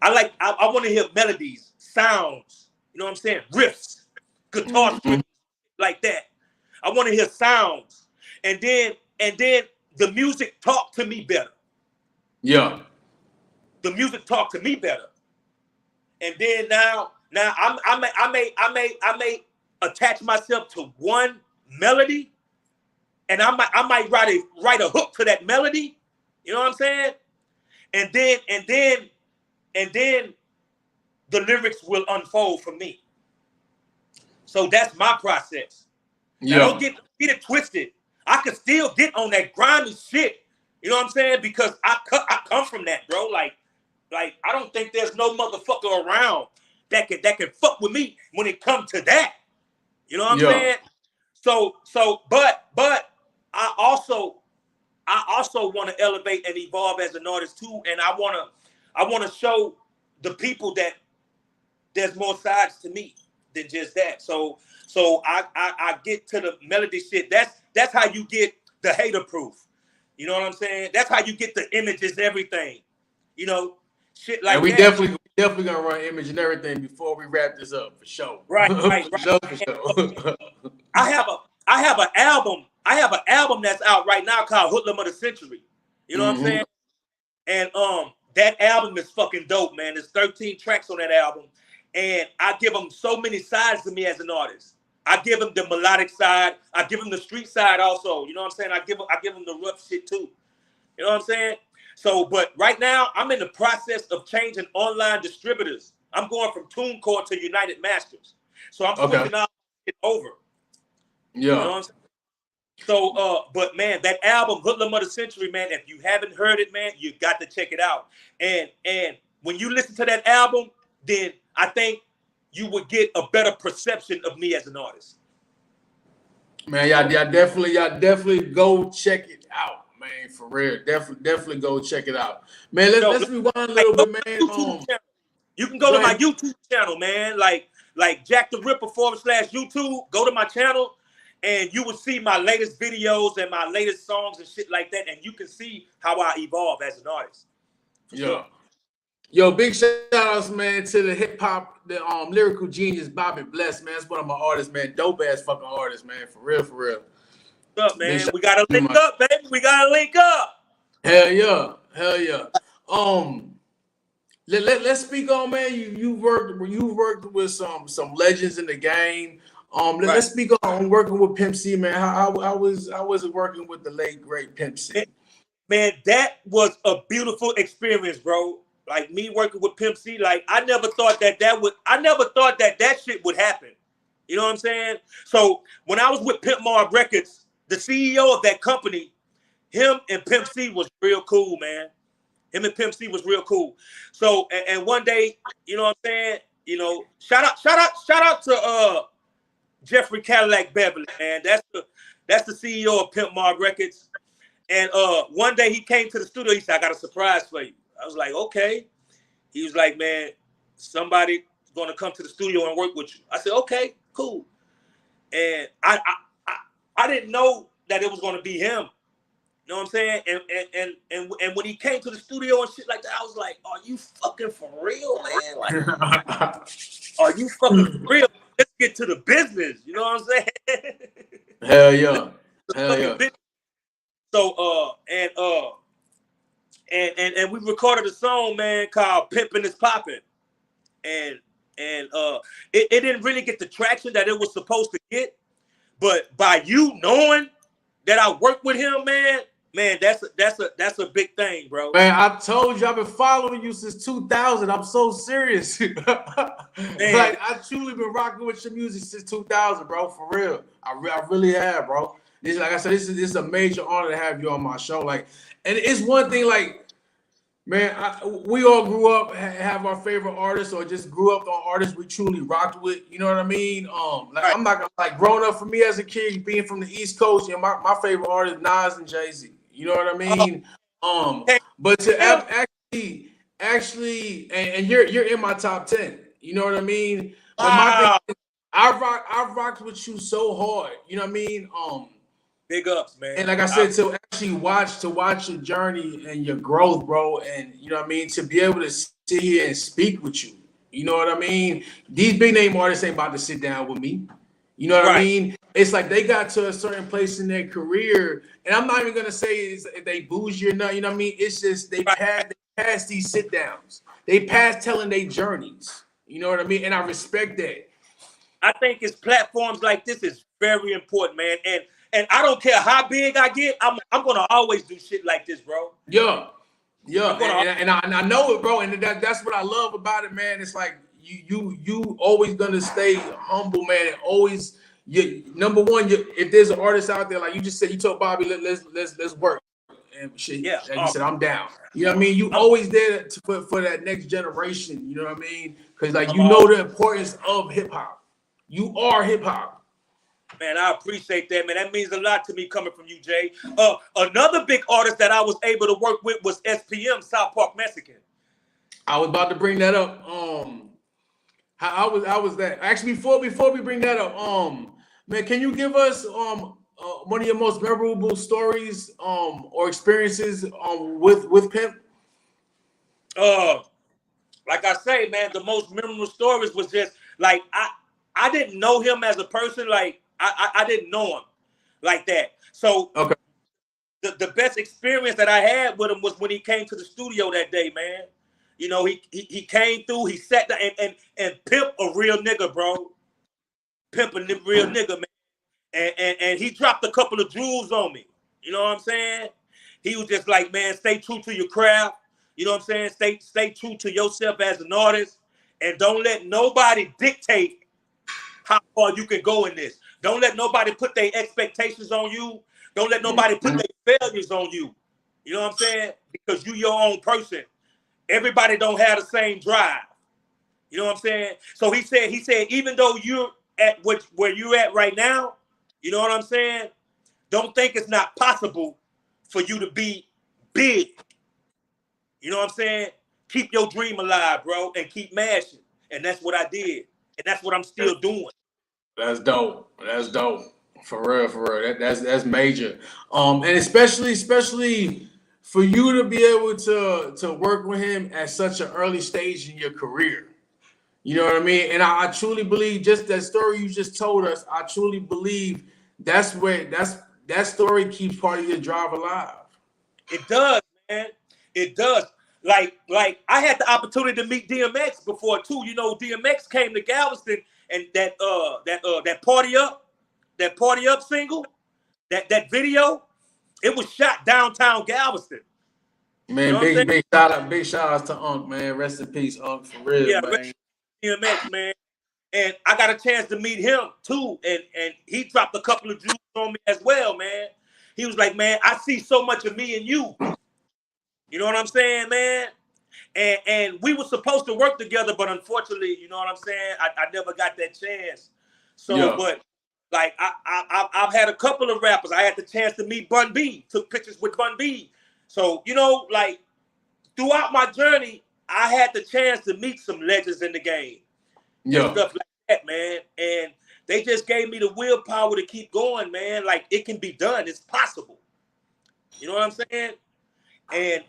I want to hear melodies, sounds, you know what I'm saying? Riffs, guitar strings, like that. I want to hear sounds. And then the music talk to me better. Yeah. The music talk to me better. And then now I may attach myself to one melody, and I might write a hook to that melody. You know what I'm saying? And then the lyrics will unfold for me. So that's my process. Yeah. Now don't get it twisted. I could still get on that grimy shit. You know what I'm saying? Because I come from that, bro. Like I don't think there's no motherfucker around that can fuck with me when it comes to that. You know what I'm saying? So but I also want to elevate and evolve as an artist too, and I want to show the people that there's more sides to me than just that. So I get to the melody shit. That's how you get the hater proof. You know what I'm saying? That's how you get the images, everything. You know, shit like and we that. definitely gonna run image and everything before we wrap this up for sure. Right. For sure. I have an album that's out right now called Hoodlum of the Century. You know what I'm saying? And that album is fucking dope, man. There's 13 tracks on that album, and I give them so many sides to me as an artist. I give them the melodic side. I give them the street side also. You know what I'm saying? I give them the rough shit too. You know what I'm saying? So, but right now I'm in the process of changing online distributors. I'm going from TuneCore to United Masters. So I'm switching all it over. Yeah. You know what I'm saying? So, but man, that album, Hoodlum of the Century, man, if you haven't heard it, man, you got to check it out. And when you listen to that album, then I think you would get a better perception of me as an artist. Man, y'all definitely go check it out, man, for real. Definitely go check it out. Man, let's rewind a little bit, man. You can go to my YouTube channel, man, like Jack the Ripper /YouTube. Go to my channel, and you will see my latest videos and my latest songs and shit like that, and you can see how I evolve as an artist. Sure. Yo, big shout outs, man, to the hip hop, the lyrical genius Bobby Bless, man. That's one of my artists, man. Dope ass fucking artist, man. For real, for real. What's up, man? We gotta link up, baby. We gotta link up. Hell yeah. Let's speak on, man. You worked with some legends in the game. Let's speak on working with Pimp C, man. How was it working with the late great Pimp C? Man, that was a beautiful experience, bro. Like me working with Pimp C, like I never thought that shit would happen. You know what I'm saying? So when I was with Pimp Mob Records, the CEO of that company, him and Pimp C was real cool, man. Him and Pimp C was real cool. So and one day, you know what I'm saying? You know, shout out to Jeffrey Cadillac Beverly, man. That's the CEO of Pimp Mob Records. And one day he came to the studio. He said, "I got a surprise for you." I was like, "Okay." He was like, "Man, somebody's gonna come to the studio and work with you." I said, "Okay, cool." And I didn't know that it was gonna be him. You know what I'm saying? And when he came to the studio and shit like that, I was like, "Are you fucking for real, man? Like, are you fucking for real? Let's get to the business." You know what I'm saying? Hell yeah. So and we recorded a song, man, called "Pimpin' is Poppin'," and it didn't really get the traction that it was supposed to get, but by you knowing that I worked with him, man, Man, that's a big thing, bro. Man, I told you I've been following you since 2000. I'm so serious. Like I truly been rocking with your music since 2000, bro. For real, I really have, bro. This, like I said, this is a major honor to have you on my show. Like, and it's one thing, like, man, we all grew up have our favorite artists, or just grew up on artists we truly rocked with. You know what I mean? Like I'm not gonna, like, growing up for me as a kid, being from the East Coast, you know, my favorite artists Nas and Jay-Z. You know what I mean? But to actually, and you're in my top 10. You know what I mean? But my thing is, I rocked with you so hard. You know what I mean? Big ups, man. And like I said, to actually watch your journey and your growth, bro, and you know what I mean, to be able to sit here and speak with you. You know what I mean? These big name artists ain't about to sit down with me. You know what I mean? It's like they got to a certain place in their career, and I'm not even gonna say if they bougie or not. You know what I mean? It's just they pass these sit downs. They pass telling their journeys. You know what I mean? And I respect that. I think it's platforms like this is very important, man. And I don't care how big I get, I'm gonna always do shit like this, bro. Yeah. And I know it, bro. And that's what I love about it, man. It's like you always gonna stay humble, man. And always, number one, if there's an artist out there, like you just said, you told Bobby, let's work. And shit, yeah. And you said, I'm down. You know what I mean? You always there for that next generation. You know what I mean? Because like you know the importance of hip hop. You are hip hop. Man, I appreciate that, man. That means a lot to me coming from you, Jay. Another big artist that I was able to work with was SPM, South Park Mexican. I was about to bring that up. How was that? Actually, before we bring that up, man, can you give us one of your most memorable stories or experiences with Pimp? Like I say, man, the most memorable stories was just like I didn't know him as a person. Like I didn't know him like that. So okay. The best experience that I had with him was when he came to the studio that day, man. You know, he came through, he sat down and Pimp a real nigga, bro. Pimp a real nigga, man. And he dropped a couple of jewels on me. You know what I'm saying? He was just like, man, stay true to your craft. You know what I'm saying? Stay true to yourself as an artist, and don't let nobody dictate how far you can go in this. Don't let nobody put their expectations on you. Don't let nobody put their failures on you. You know what I'm saying? Because you your own person. Everybody don't have the same drive. You know what I'm saying? So he said, even though you're at where you're at right now, you know what I'm saying? Don't think it's not possible for you to be big. You know what I'm saying? Keep your dream alive, bro, and keep mashing. And that's what I did. And that's what I'm still doing. That's dope. That's dope. For real. That's major. And especially for you to be able to work with him at such an early stage in your career. You know what I mean? And I truly believe, just that story you just told us, I truly believe that story keeps part of your drive alive. It does, man. It does. Like I had the opportunity to meet DMX before too. You know, DMX came to Galveston, and that Party Up single, that video, it was shot downtown Galveston. Man, you know big shout outs to Unc, man. Rest in peace, Unc, for real, man. DMX, man. And I got a chance to meet him too, and he dropped a couple of jewels on me as well, man. He was like, man, I see so much of me in you. You know what I'm saying, man? And we were supposed to work together, but unfortunately, you know what I'm saying? I never got that chance. So, yeah. But like I've had a couple of rappers. I had the chance to meet Bun B, took pictures with Bun B. So, you know, like throughout my journey, I had the chance to meet some legends in the game. Yeah. And stuff like that, man. And they just gave me the willpower to keep going, man. Like it can be done. It's possible. You know what I'm saying? And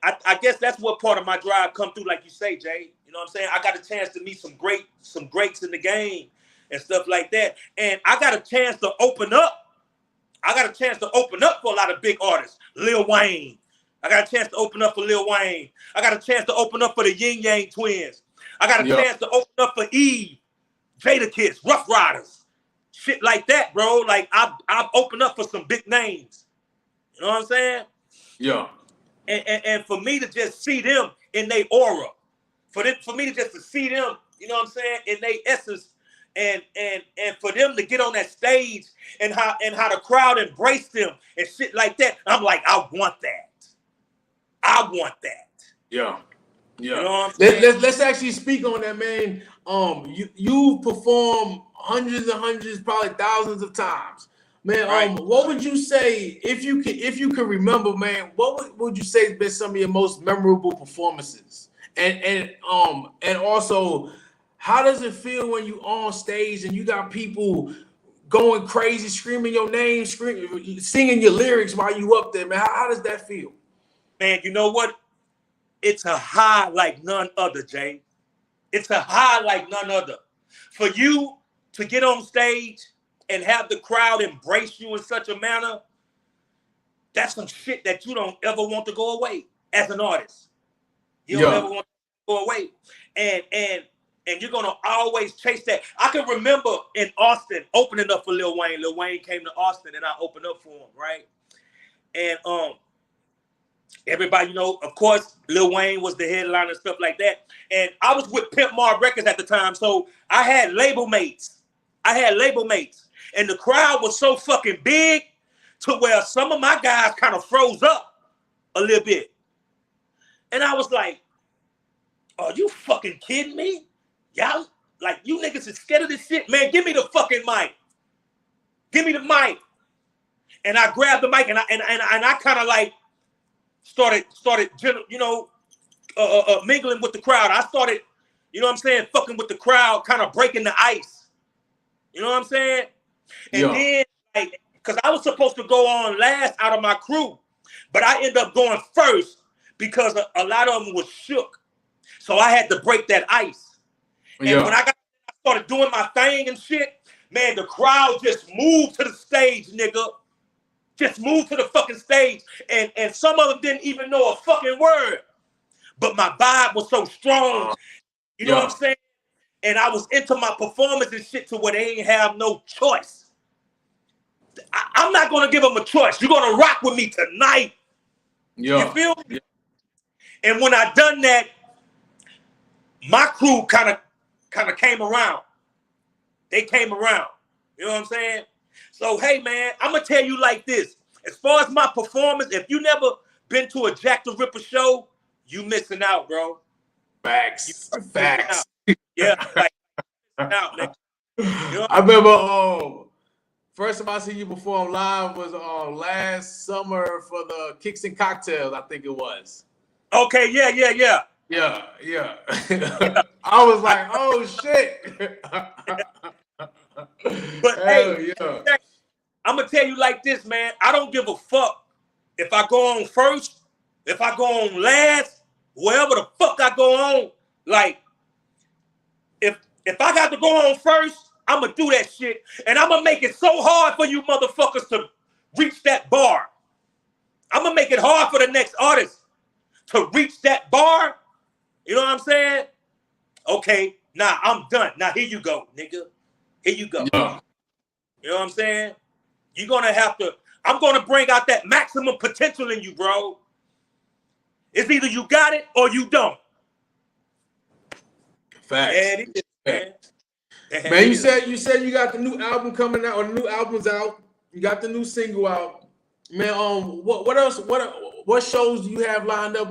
I guess that's what part of my drive come through, like you say, Jay. You know what I'm saying? I got a chance to meet some greats in the game and stuff like that. And I got a chance to open up. I got a chance to open up for a lot of big artists. Lil Wayne. I got a chance to open up for Lil Wayne. I got a chance to open up for the Yin Yang Twins. I got a chance to open up for Eve, Jadakiss, Rough Riders, shit like that, bro. Like I've opened up for some big names. You know what I'm saying? Yeah. And for me to just see them in their aura, for me to just to see them, you know what I'm saying, in their essence, and for them to get on that stage and how the crowd embraced them and shit like that, I'm like, I want that. I want that. Yeah. Yeah. You know what I'm saying? Let's actually speak on that, man. You perform hundreds and hundreds, probably thousands of times. Man, Right. what would you say if you could remember, man? What would you say has been some of your most memorable performances? And also, how does it feel when you on stage and you got people going crazy, screaming your name, singing your lyrics while you up there, man? How does that feel? Man, you know what? It's a high like none other, Jay. It's a high like none other. For you to get on stage and have the crowd embrace you in such a manner, that's some shit that you don't ever want to go away as an artist. You don't ever want to go away. And you're gonna always chase that. I can remember in Austin opening up for Lil Wayne. Lil Wayne came to Austin and I opened up for him, right? And everybody, you know, of course, Lil Wayne was the headliner and stuff like that. And I was with Pimp Mar Records at the time, so I had label mates. And the crowd was so fucking big to where some of my guys kind of froze up a little bit. And I was like, are you fucking kidding me? Y'all, like, you niggas is scared of this shit? Man, give me the fucking mic. Give me the mic. And I grabbed the mic and I kind of like started, you know, mingling with the crowd. I started, you know what I'm saying, fucking with the crowd, kind of breaking the ice. You know what I'm saying? And then, like, because I was supposed to go on last out of my crew, but I ended up going first because a lot of them was shook. So I had to break that ice. And when I started doing my thing and shit, man, the crowd just moved to the stage, nigga. Just moved to the fucking stage. And some of them didn't even know a fucking word. But my vibe was so strong. You know what I'm saying? And I was into my performance and shit to where they ain't have no choice. I'm not going to give them a choice. You're going to rock with me tonight. You feel me? And when I done that, my crew kind of came around. They came around. You know what I'm saying? So, hey, man, I'm going to tell you like this. As far as my performance, if you never been to a Jack the Ripper show, you missing out, bro. Facts. Yeah, like, out, man. You know? I remember first time I seen you perform live was last summer for the Kicks and Cocktails, I think it was. Okay, yeah. Yeah. I was like, oh shit. But hey, I'm gonna tell you like this, man. I don't give a fuck if I go on first, if I go on last, wherever the fuck I go on. Like, if I got to go on first, I'm gonna do that shit, and I'm gonna make it so hard for you motherfuckers to reach that bar. I'm gonna make it hard for the next artist to reach that bar. You know what I'm saying? Okay, now I'm done. Now here you go, nigga. Here you go. Yeah. You know what I'm saying? You're gonna have to. I'm gonna bring out that maximum potential in you, bro. It's either you got it or you don't. Facts. Man, you said you got the new album coming out, or the new album's out. You got the new single out. Man, what else? What shows do you have lined up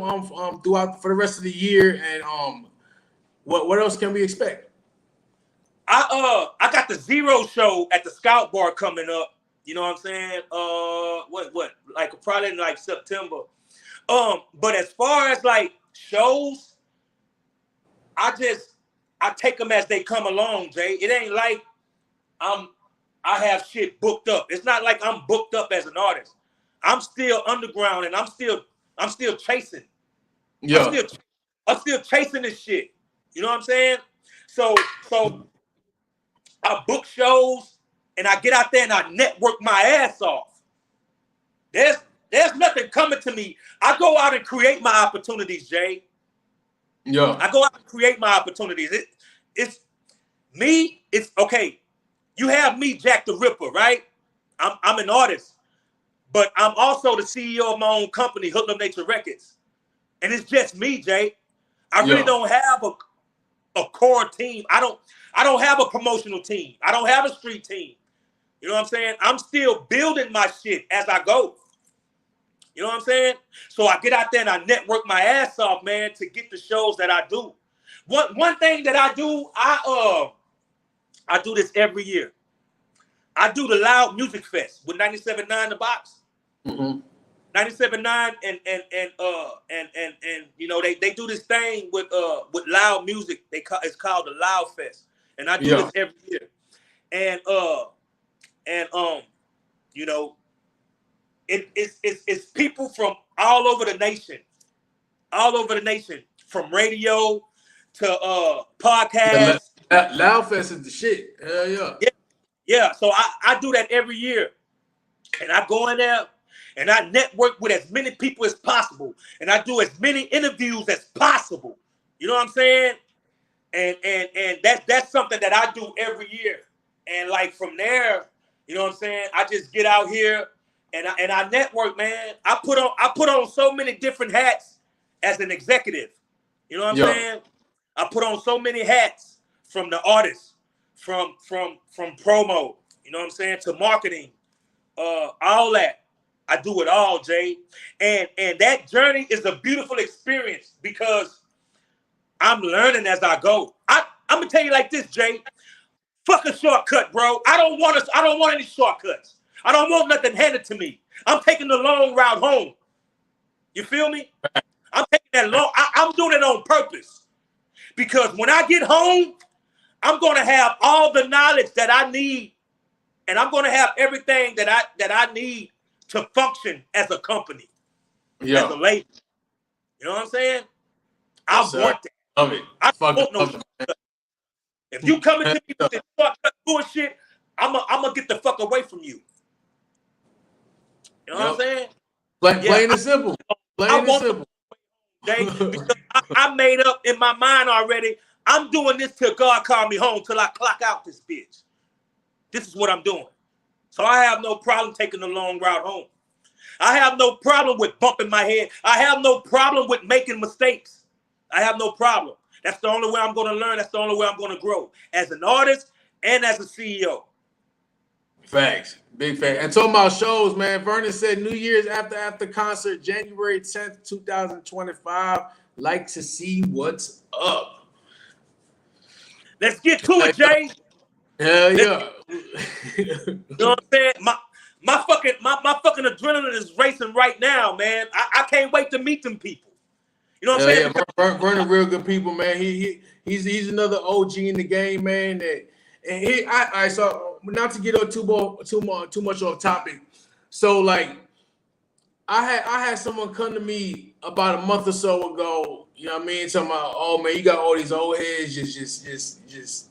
throughout for the rest of the year, and what else can we expect? I got the Zero show at the Scout Bar coming up. You know what I'm saying? What? Like probably in like September. But as far as like shows, I take them as they come along, Jay. It ain't like I have shit booked up. It's not like I'm booked up as an artist. I'm still underground and I'm still chasing. Yeah. I'm still chasing this shit. You know what I'm saying? So I book shows and I get out there and I network my ass off. There's nothing coming to me. I go out and create my opportunities, Jay. Yeah. I go out and create my opportunities. It's me. It's okay. You have me, Jack the Ripper, right? I'm an artist. But I'm also the CEO of my own company, Hoodlum Nature Records. And it's just me, Jay. I really don't have a core team. I don't have a promotional team. I don't have a street team. You know what I'm saying? I'm still building my shit as I go. You know what I'm saying? So I get out there and I network my ass off, man, to get the shows that I do. One thing that I do, I do this every year. I do the Loud Music Fest with 97.9 The Box. 97.9 and you know they do this thing with loud music. It's called the Loud Fest, and I do this every year. And you know, it's people from all over the nation, from radio to podcasts. Loud Fest is the shit. Hell yeah. Yeah. So I do that every year, and I go in there. And I network with as many people as possible. And I do as many interviews as possible. You know what I'm saying? And that's something that I do every year. And like from there, you know what I'm saying? I just get out here and I network, man. I put on so many different hats as an executive. You know what I'm saying? I put on so many hats, from the artist, from promo, you know what I'm saying, to marketing, all that. I do it all, Jay. And that journey is a beautiful experience because I'm learning as I go. I'm gonna tell you like this, Jay. Fuck a shortcut, bro. I don't want any shortcuts. I don't want nothing handed to me. I'm taking the long route home. You feel me? I'm taking that long. I'm doing it on purpose. Because when I get home, I'm gonna have all the knowledge that I need, and I'm gonna have everything that I need to function as a company, as a label. You know what I'm saying? I want that. Love it. I don't want no shortcut. If you coming to me with this shortcut bullshit, I'm gonna get the fuck away from you. You know what I'm saying? Plain and simple. Plain and simple. Because I made up in my mind already. I'm doing this till God call me home, till I clock out this bitch. This is what I'm doing. So I have no problem taking the long route home. I have no problem with bumping my head. I have no problem with making mistakes. I have no problem. That's the only way I'm going to learn. That's the only way I'm going to grow as an artist and as a CEO. Facts. Big fact. And talking about shows, man, Vernon said New Year's after concert, January 10th, 2025. Like to see what's up. Let's get to it, Jay. Hell yeah. You know what I'm saying? My fucking adrenaline is racing right now, man. I can't wait to meet them people. You know what I'm saying? Yeah, Vernon, real good people, man. He's another OG in the game, man. So not to get on too much off topic. So like, I had someone come to me about a month or so ago. You know what I mean? Talking about, oh man, you got all these old heads just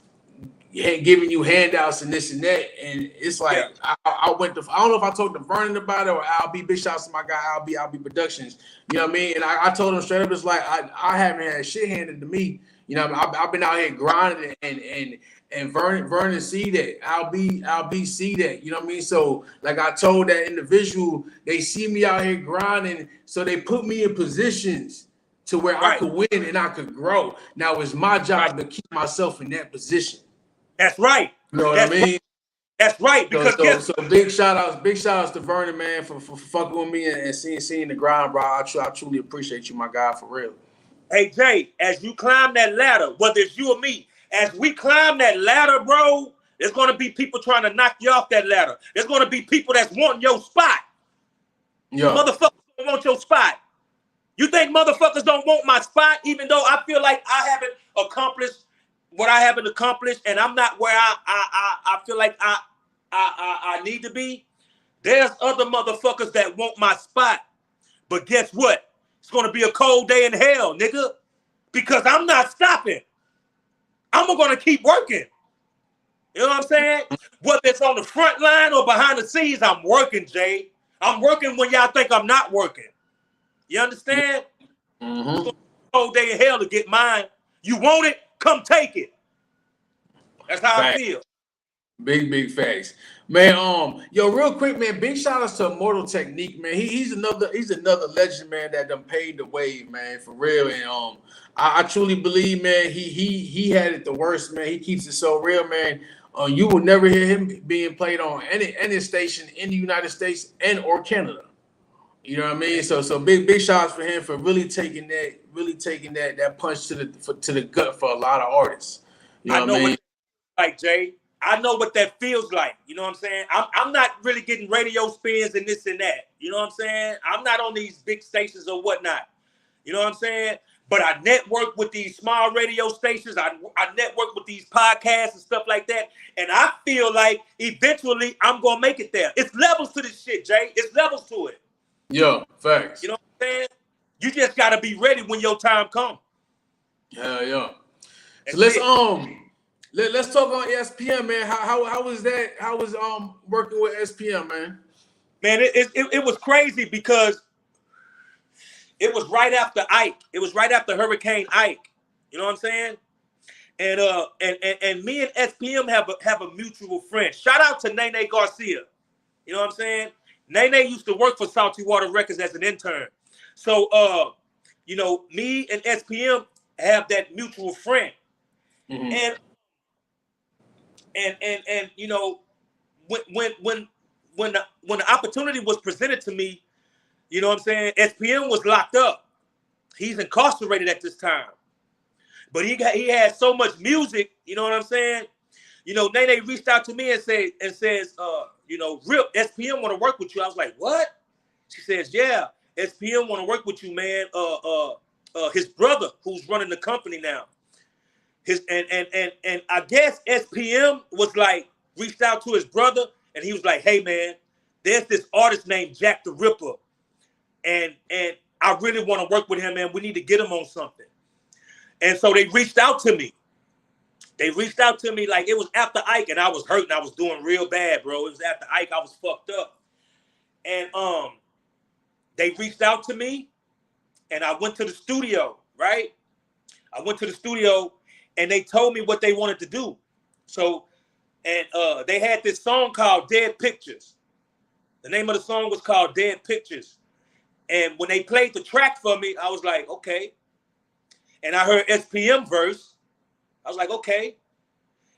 giving you handouts and this and that, and it's like I went to, I don't know if I talked to Vernon about it or Al B. Big shouts to my guy Al B Productions. You know what I mean? And I told him straight up, it's like I haven't had shit handed to me. You know, I've been out here grinding and Vernon see that. Al B see that. You know what I mean? So like I told that individual, they see me out here grinding, so they put me in positions to where I could win and I could grow. Now it's my job to keep myself in that position. That's right. You know what I mean? Right. That's right. Because so big shout outs to Vernon, man, for fucking with me and seeing the grind, bro. I truly appreciate you, my guy, for real. Hey Jay, as you climb that ladder, whether it's you or me, as we climb that ladder, bro, there's gonna be people trying to knock you off that ladder. There's gonna be people that's wanting your spot. Yeah. Motherfuckers don't want your spot. You think motherfuckers don't want my spot, even though I feel like I haven't accomplished what I haven't accomplished, and I'm not where I feel like I need to be. There's other motherfuckers that want my spot. But guess what? It's gonna be a cold day in hell, nigga. Because I'm not stopping. I'm gonna keep working. You know what I'm saying? Whether it's on the front line or behind the scenes, I'm working, Jay. I'm working when y'all think I'm not working. You understand? Mm-hmm. It's gonna be a cold day in hell to get mine. You want it? Come take it. That's how I feel. Big facts, man. Yo, real quick, man. Big shout outs to Immortal Technique, man. He's another legend, man. That done paid the way, man, for real. And I truly believe, man. He had it the worst, man. He keeps it so real, man. You will never hear him being played on any station in the United States and or Canada. You know what I mean? So big shout outs for him for really taking that punch to the gut for a lot of artists. You know what I mean? Like Jay. I know what that feels like. You know what I'm saying? I'm not really getting radio spins and this and that. You know what I'm saying? I'm not on these big stations or whatnot. You know what I'm saying? But I network with these small radio stations. I network with these podcasts and stuff like that. And I feel like eventually I'm going to make it there. It's levels to this shit, Jay. It's levels to it. Yeah, facts. You know what I'm saying? You just got to be ready when your time comes. Yeah. So let's talk on SPM, man. How was that? How was working with SPM, man? Man, it was crazy because it was right after Ike. It was right after Hurricane Ike. You know what I'm saying? And me and SPM have a mutual friend. Shout out to Nene Garcia. You know what I'm saying? Nene used to work for Salty Water Records as an intern. So you know, me and SPM have that mutual friend. Mm-hmm. And you know, when the opportunity was presented to me, you know what I'm saying, SPM was locked up. He's incarcerated at this time. But he had so much music, you know what I'm saying? You know, Nene reached out to me and says, you know, Rip, SPM want to work with you. I was like, what? She says, yeah, SPM want to work with you, man. His brother, who's running the company now. And I guess SPM was like, reached out to his brother, and he was like, hey man, there's this artist named Jack the Ripper, and I really want to work with him, man. We need to get him on something. And so they reached out to me. They reached out to me like it was after Ike, and I was hurting. I was doing real bad, bro. It was after Ike. I was fucked up. And they reached out to me, and I went to the studio, right? I went to the studio, and they told me what they wanted to do. So, and they had this song called Dead Pictures. The name of the song was called Dead Pictures. And when they played the track for me, I was like, okay. And I heard SPM verse. I was like, okay.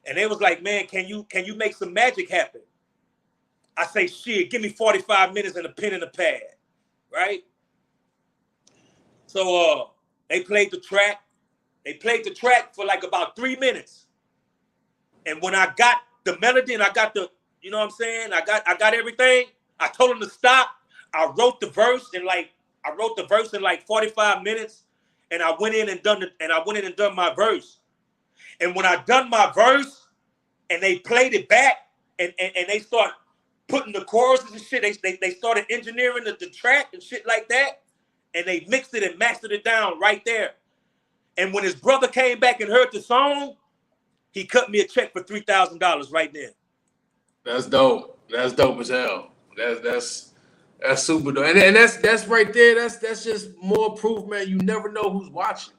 And they was like, man, can you make some magic happen? I say, shit, give me 45 minutes and a pen and a pad, right? So they played the track. They played the track for like about 3 minutes. And when I got the melody and I got the, you know what I'm saying? I got everything. I told them to stop. I wrote the verse in like 45 minutes. And I went in and done my verse. And when I done my verse and they played it back and they start putting the choruses and shit, they started engineering the track and shit like that. And they mixed it and mastered it down right there. And when his brother came back and heard the song, he cut me a check for $3,000 right then. That's dope. That's dope as hell. That's super dope. And that's right there. That's just more proof, man. You never know who's watching.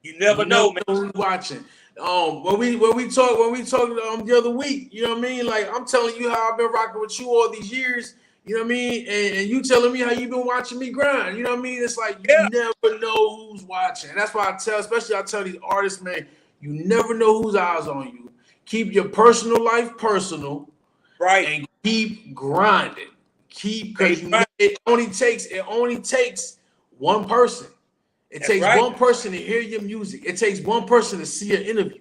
You never know, man. Who's watching. When we talked the other week, you know what I mean? Like I'm telling you how I've been rocking with you all these years. You know what I mean? And you telling me how you've been watching me grind. You know what I mean? It's like you never know who's watching. And that's why I tell these artists, man, you never know whose eyes on you. Keep your personal life personal. Right. And keep grinding. Because it only takes one person. It takes one person to hear your music. It takes one person to see an interview.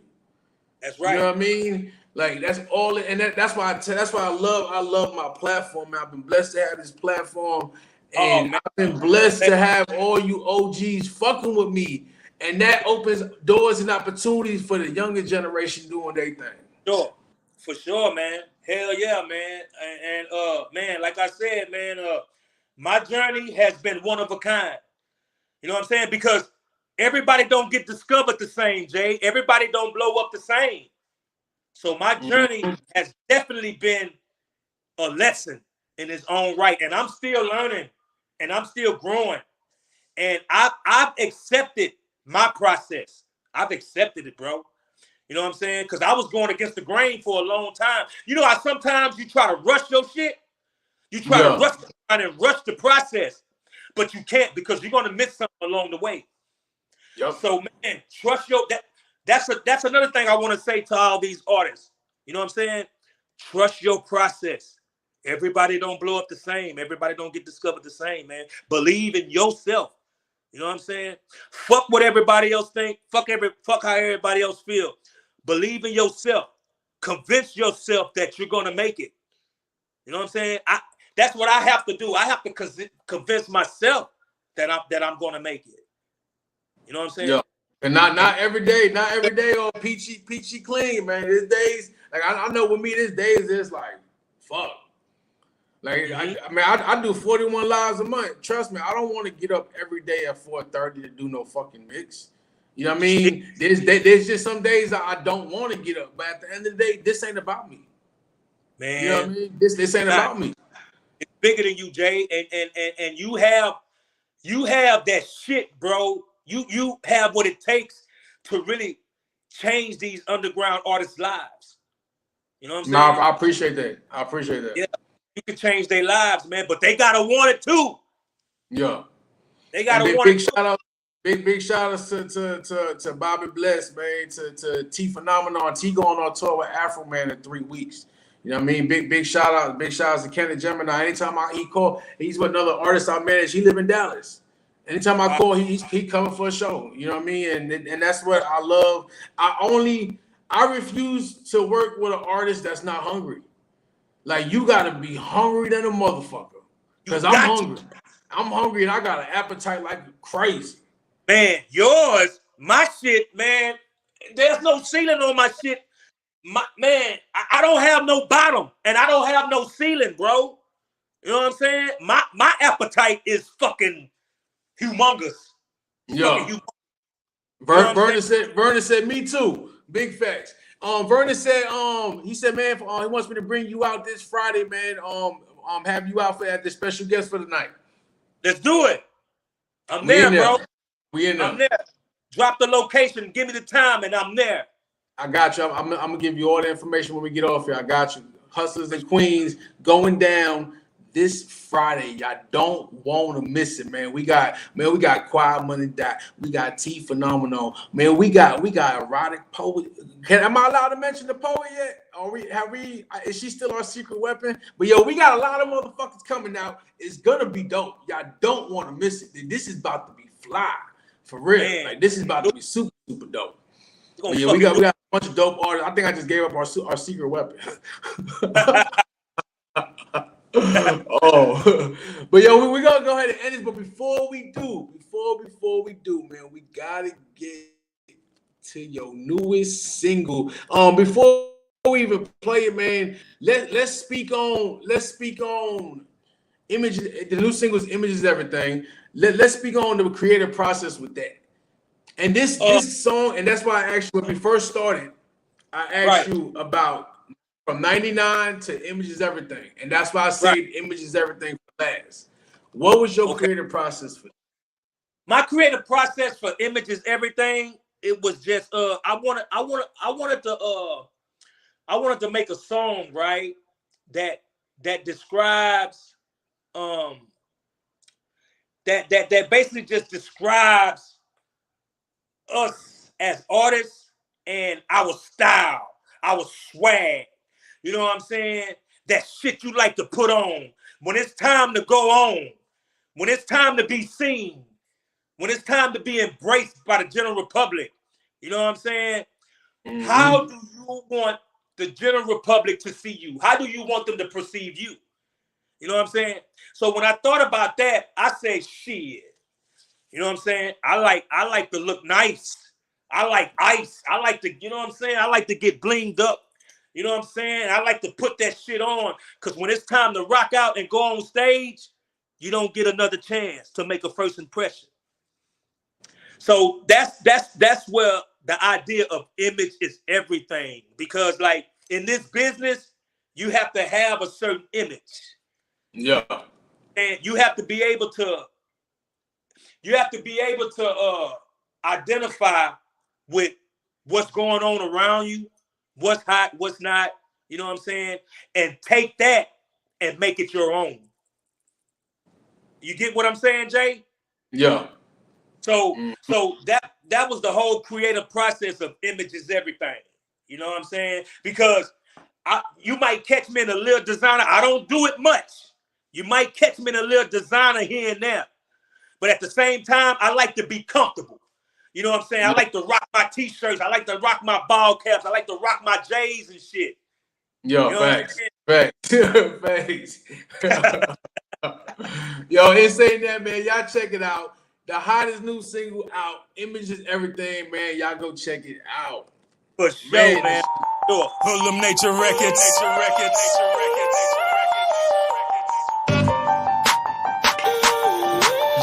That's right. You know what I mean? Like that's all, and that's why I love my platform. Man. I've been blessed to have this platform, and I've been blessed to have all you OGs fucking with me, and that opens doors and opportunities for the younger generation doing their thing. Sure, for sure, man. Hell yeah, man. And man, like I said, man, my journey has been one of a kind. You know what I'm saying? Because everybody don't get discovered the same, Jay. Everybody don't blow up the same. So my journey has definitely been a lesson in its own right. And I'm still learning and I'm still growing. And I've accepted my process. I've accepted it, bro. You know what I'm saying? Because I was going against the grain for a long time. You know how sometimes you try to rush your shit? You try to rush and rush the process, but you can't because you're gonna miss something along the way. Yep. So man, trust your that's another thing I want to say to all these artists. You know what I'm saying? Trust your process. Everybody don't blow up the same. Everybody don't get discovered the same, man. Believe in yourself. You know what I'm saying? Fuck what everybody else think. Fuck how everybody else feel. Believe in yourself. Convince yourself that you're gonna make it. You know what I'm saying? That's what I have to do. I have to convince myself that I'm gonna make it. You know what I'm saying? Yeah. And not every day on peachy clean, man. There's days like I know with me, there's days it's like fuck. Like I do 41 lives a month. Trust me, I don't want to get up every day at 4:30 to do no fucking mix. You know what I mean? There's just some days I don't want to get up, but at the end of the day, this ain't about me. Man, you know what I mean? This ain't about me. It's bigger than you, Jay, and you have that shit, bro. You have what it takes to really change these underground artists' lives. You know what I'm saying? No, I appreciate that. Yeah, you can change their lives, man, but they gotta want it too. Yeah, they gotta want it. Big shout out to Bobby Bless, man, to T Phenomenon. T going on tour with Afro Man in 3 weeks. You know what I mean? Big shout outs to Kenny Gemini. Anytime he call, he's with another artist I manage. He live in Dallas. Anytime I call, he coming for a show. You know what I mean? And that's what I love. I refuse to work with an artist that's not hungry. Like you gotta be hungry than a motherfucker. Because I'm hungry. I'm hungry and I got an appetite like crazy. Man, my shit, man. There's no ceiling on my shit. I don't have no bottom and I don't have no ceiling, bro. You know what I'm saying? My appetite is fucking humongous. Yeah. Vernon said me too. Big facts. Vernon said he said, man, he wants me to bring you out this Friday, man. Have you out at the special guest for the night. Let's do it. I'm there, bro. We in there. I'm there. Drop the location, give me the time, and I'm there. I got you. I'm gonna give you all the information when we get off here. I got you. Hustlers and Queens going down this Friday. Y'all don't want to miss it, man. We got Quiet Money Dot. We got T Phenomenal. Man, we got erotic poet. Am I allowed to mention the poet yet? Is she still our secret weapon? But yo, we got a lot of motherfuckers coming out. It's gonna be dope. Y'all don't want to miss it. This is about to be fly. For real. Man. Like this is about to be super, super dope. Yeah, we got a bunch of dope artists. I think I just gave up our secret weapon. But yo, we gonna go ahead and end this. But before we do, man, we gotta get to your newest single. Before we even play it, man, let's speak on Images. The new single's Images Everything. Let's speak on the creative process with that. And this song, and that's why I asked you when we first started. I asked you about from 99 to Images Everything, and that's why I saved Images Everything for last. What was your creative process for? My creative process for Images Everything, it was just I wanted to make a song, right, that describes that basically just describes us as artists and our style, our swag. You know what I'm saying? That shit you like to put on when it's time to go on, when it's time to be seen, when it's time to be embraced by the general public. You know what I'm saying? Mm-hmm. How do you want the general public to see you? How do you want them to perceive you? You know what I'm saying? So when I thought about that, I said, shit. You know what I'm saying? I like to look nice. I like ice. I like to, you know what I'm saying? I like to get blinged up. You know what I'm saying? I like to put that shit on because when it's time to rock out and go on stage, you don't get another chance to make a first impression. So that's where the idea of image is everything. Because like in this business, you have to have a certain image. Yeah. And you have to be able to identify with what's going on around you, what's hot, what's not, you know what I'm saying? And take that and make it your own. You get what I'm saying, Jay? Yeah. So that was the whole creative process of Image is Everything. You know what I'm saying? Because you might catch me in a little designer. I don't do it much. You might catch me in a little designer here and there. But at the same time, I like to be comfortable. You know what I'm saying? I like to rock my t-shirts. I like to rock my ball caps. I like to rock my J's and shit. Yo, you know facts. Facts. Yo, it's ain't that, man. Y'all check it out. The hottest new single out. Image is Everything, man. Y'all go check it out. For sure, man. Sure. Hoodlum Nature Records.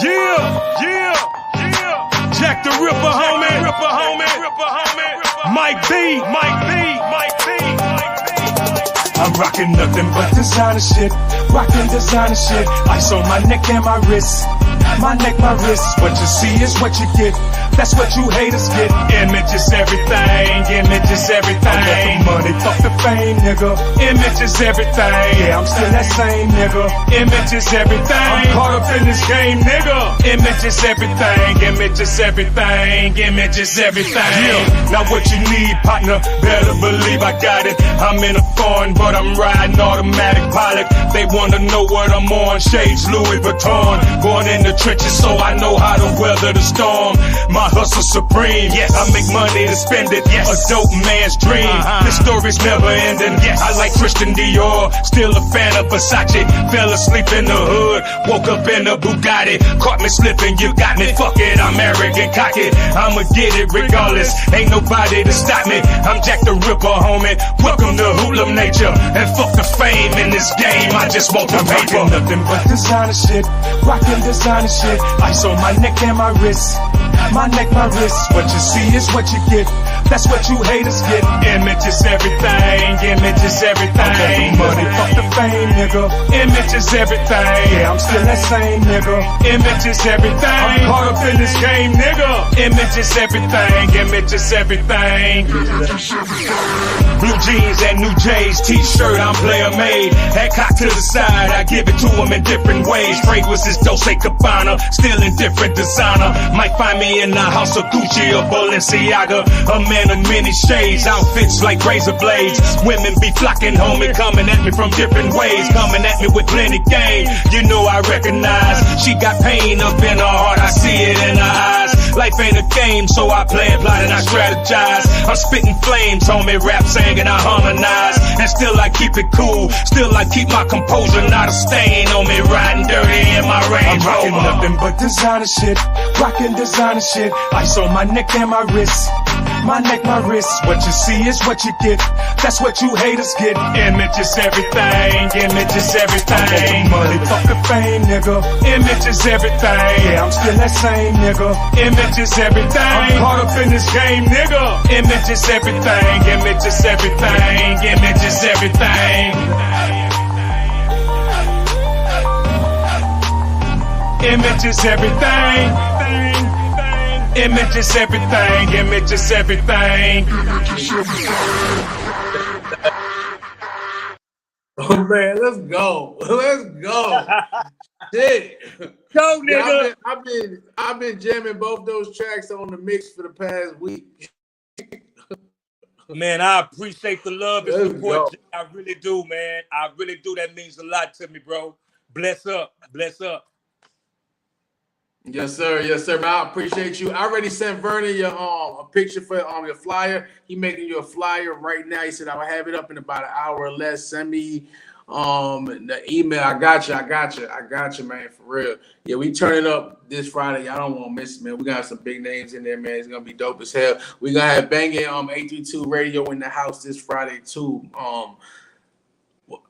Yeah. Jack the Ripper, homie. Mike B. I'm rocking nothing but designer shit. Rocking designer shit. Ice on my neck and my wrist. My neck, my wrist. What you see is what you get. That's what you haters get. Image is everything. Image is everything. I'm the money, fuck the fame, nigga. Image is everything. Yeah, I'm still that same nigga. Image is everything. I'm caught up in this game, nigga. Image is everything. Image is everything. Image is everything. Yeah. Now what you need, partner? Better believe I got it. I'm in a foreign, but I'm riding automatic pilot. They wanna know what I'm on. Shades Louis Vuitton. Born in the trenches, so I know how to weather the storm. My hustle supreme. Yes, I make money to spend it. Yes, a dope man's dream. This story's never ending. Yes, I like Christian Dior. Still a fan of Versace. Fell asleep in the hood. Woke up in a Bugatti. Caught me slipping. You got me. Fuck it. I'm arrogant, cocky. I'ma get it regardless. Ain't nobody to stop me. I'm Jack the Ripper, homie. Welcome to Hoodlum Nature. And fuck the fame in this game. I just want the paper. Nothing but designer shit. Rockin' designer shit. Ice on my neck and my wrist. My neck, my wrist. What you see is what you get. That's what you haters get. Image is everything. Image is everything. Money, fuck the fame, nigga. Image is everything. Yeah, I'm still that same nigga. Image is everything. I'm caught up in this game, nigga. Image is everything. Image is everything. Blue jeans and new J's. T-shirt, I'm player made. Hat cocked to the side. I give it to them in different ways. Fragrances, Dolce Gabbana. Still in different designer. Might find me in the house of Gucci or Balenciaga. A man of many shades, outfits like razor blades. Women be flocking, homie, coming at me from different ways. Coming at me with plenty game. You know I recognize. She got pain up in her heart, I see it in her eyes. Life ain't a game, so I play it, plot and I strategize. I'm spitting flames, homie, rap, sing and I harmonize. And still I keep it cool, still I keep my composure. Not a stain on me, riding dirty in my Range Rover. I'm rocking nothing but designer shit. Rocking designer shit. Ice on my neck and my wrist. My neck, my wrist. What you see is what you get. That's what you haters get. Image is everything. Image is everything. Fuck the money, fuck the fame, nigga. Image is everything. Yeah, I'm still that same nigga. Image is everything. I'm caught up in this game, nigga. Image is everything. Image is everything. Image is everything. Image is everything. Image is everything. Image is everything. Oh man, let's go. Let's go. Shit. Go, nigga. Yeah, I've been jamming both those tracks on the mix for the past week. Man, I appreciate the love and Let's support. go. I really do, man. I really do. That means a lot to me, bro. Bless up. Bless up. Yes, sir. Yes, sir, man. I appreciate you. I already sent Vernon your a picture for your flyer. He making you a flyer right now. He said I'll have it up in about an hour or less. Send me the email. I got you, man, for real. Yeah, we turning up this Friday. Y'all don't want to miss it, man. We got some big names in there, man. It's gonna be dope as hell. We gonna have banging 832 radio in the house this Friday too.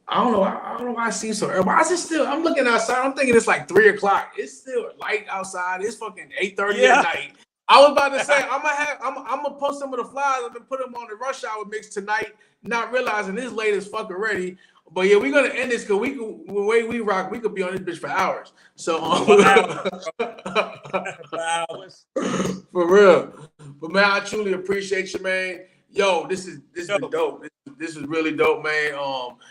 I don't know why I seem so early. Why is it still? I'm looking outside. I'm thinking it's like 3 o'clock. It's still light outside. It's fucking 8:30 at night. I was about to say I'm gonna post some of the flyers. I'm gonna put them on the rush hour mix tonight. Not realizing it's late as fuck already. But yeah, we're gonna end this because the way we rock, we could be on this bitch for hours. So For hours. for real. But man, I truly appreciate you, man. Yo, this been dope. This is really dope, man.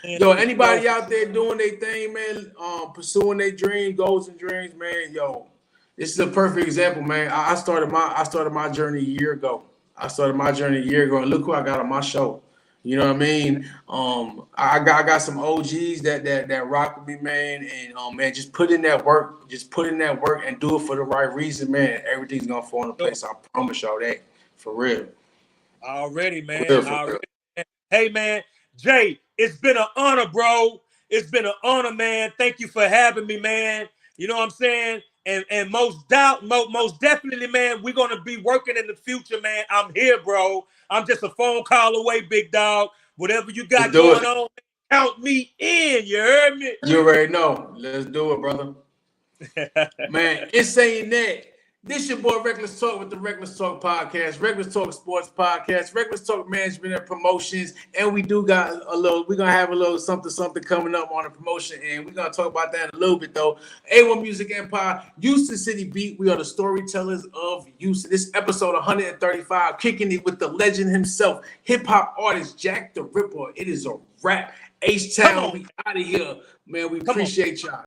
Yo, anybody out there doing their thing, man, pursuing their dreams, goals and dreams, man. Yo, this is a perfect example, man. I started my journey a year ago. And look who I got on my show. You know what I mean? I got some OGs that rock with me, man. And man, just put in that work, and do it for the right reason, man. Everything's gonna fall into place. I promise y'all that, for real. Already, man. For Already. Hey, man, Jay, it's been an honor, bro. It's been an honor, man. Thank you for having me, man. You know what I'm saying? And most definitely, man, we're gonna be working in the future, man. I'm here, bro. I'm just a phone call away, big dog. Whatever you got going on, count me in. You heard me? You already know. Let's do it, brother. Man, it's saying that. This your boy Reckless Talk with the Reckless Talk Podcast, Reckless Talk Sports Podcast, Reckless Talk Management and Promotions, and we're gonna have a little something coming up on the promotion, and we're gonna talk about that in a little bit though. A1 Music Empire, Houston City Beat. We are the storytellers of Houston. This episode 135, kicking it with the legend himself, hip hop artist Jack the Ripper. It is a wrap. H-Town, we out of here, man. We appreciate y'all.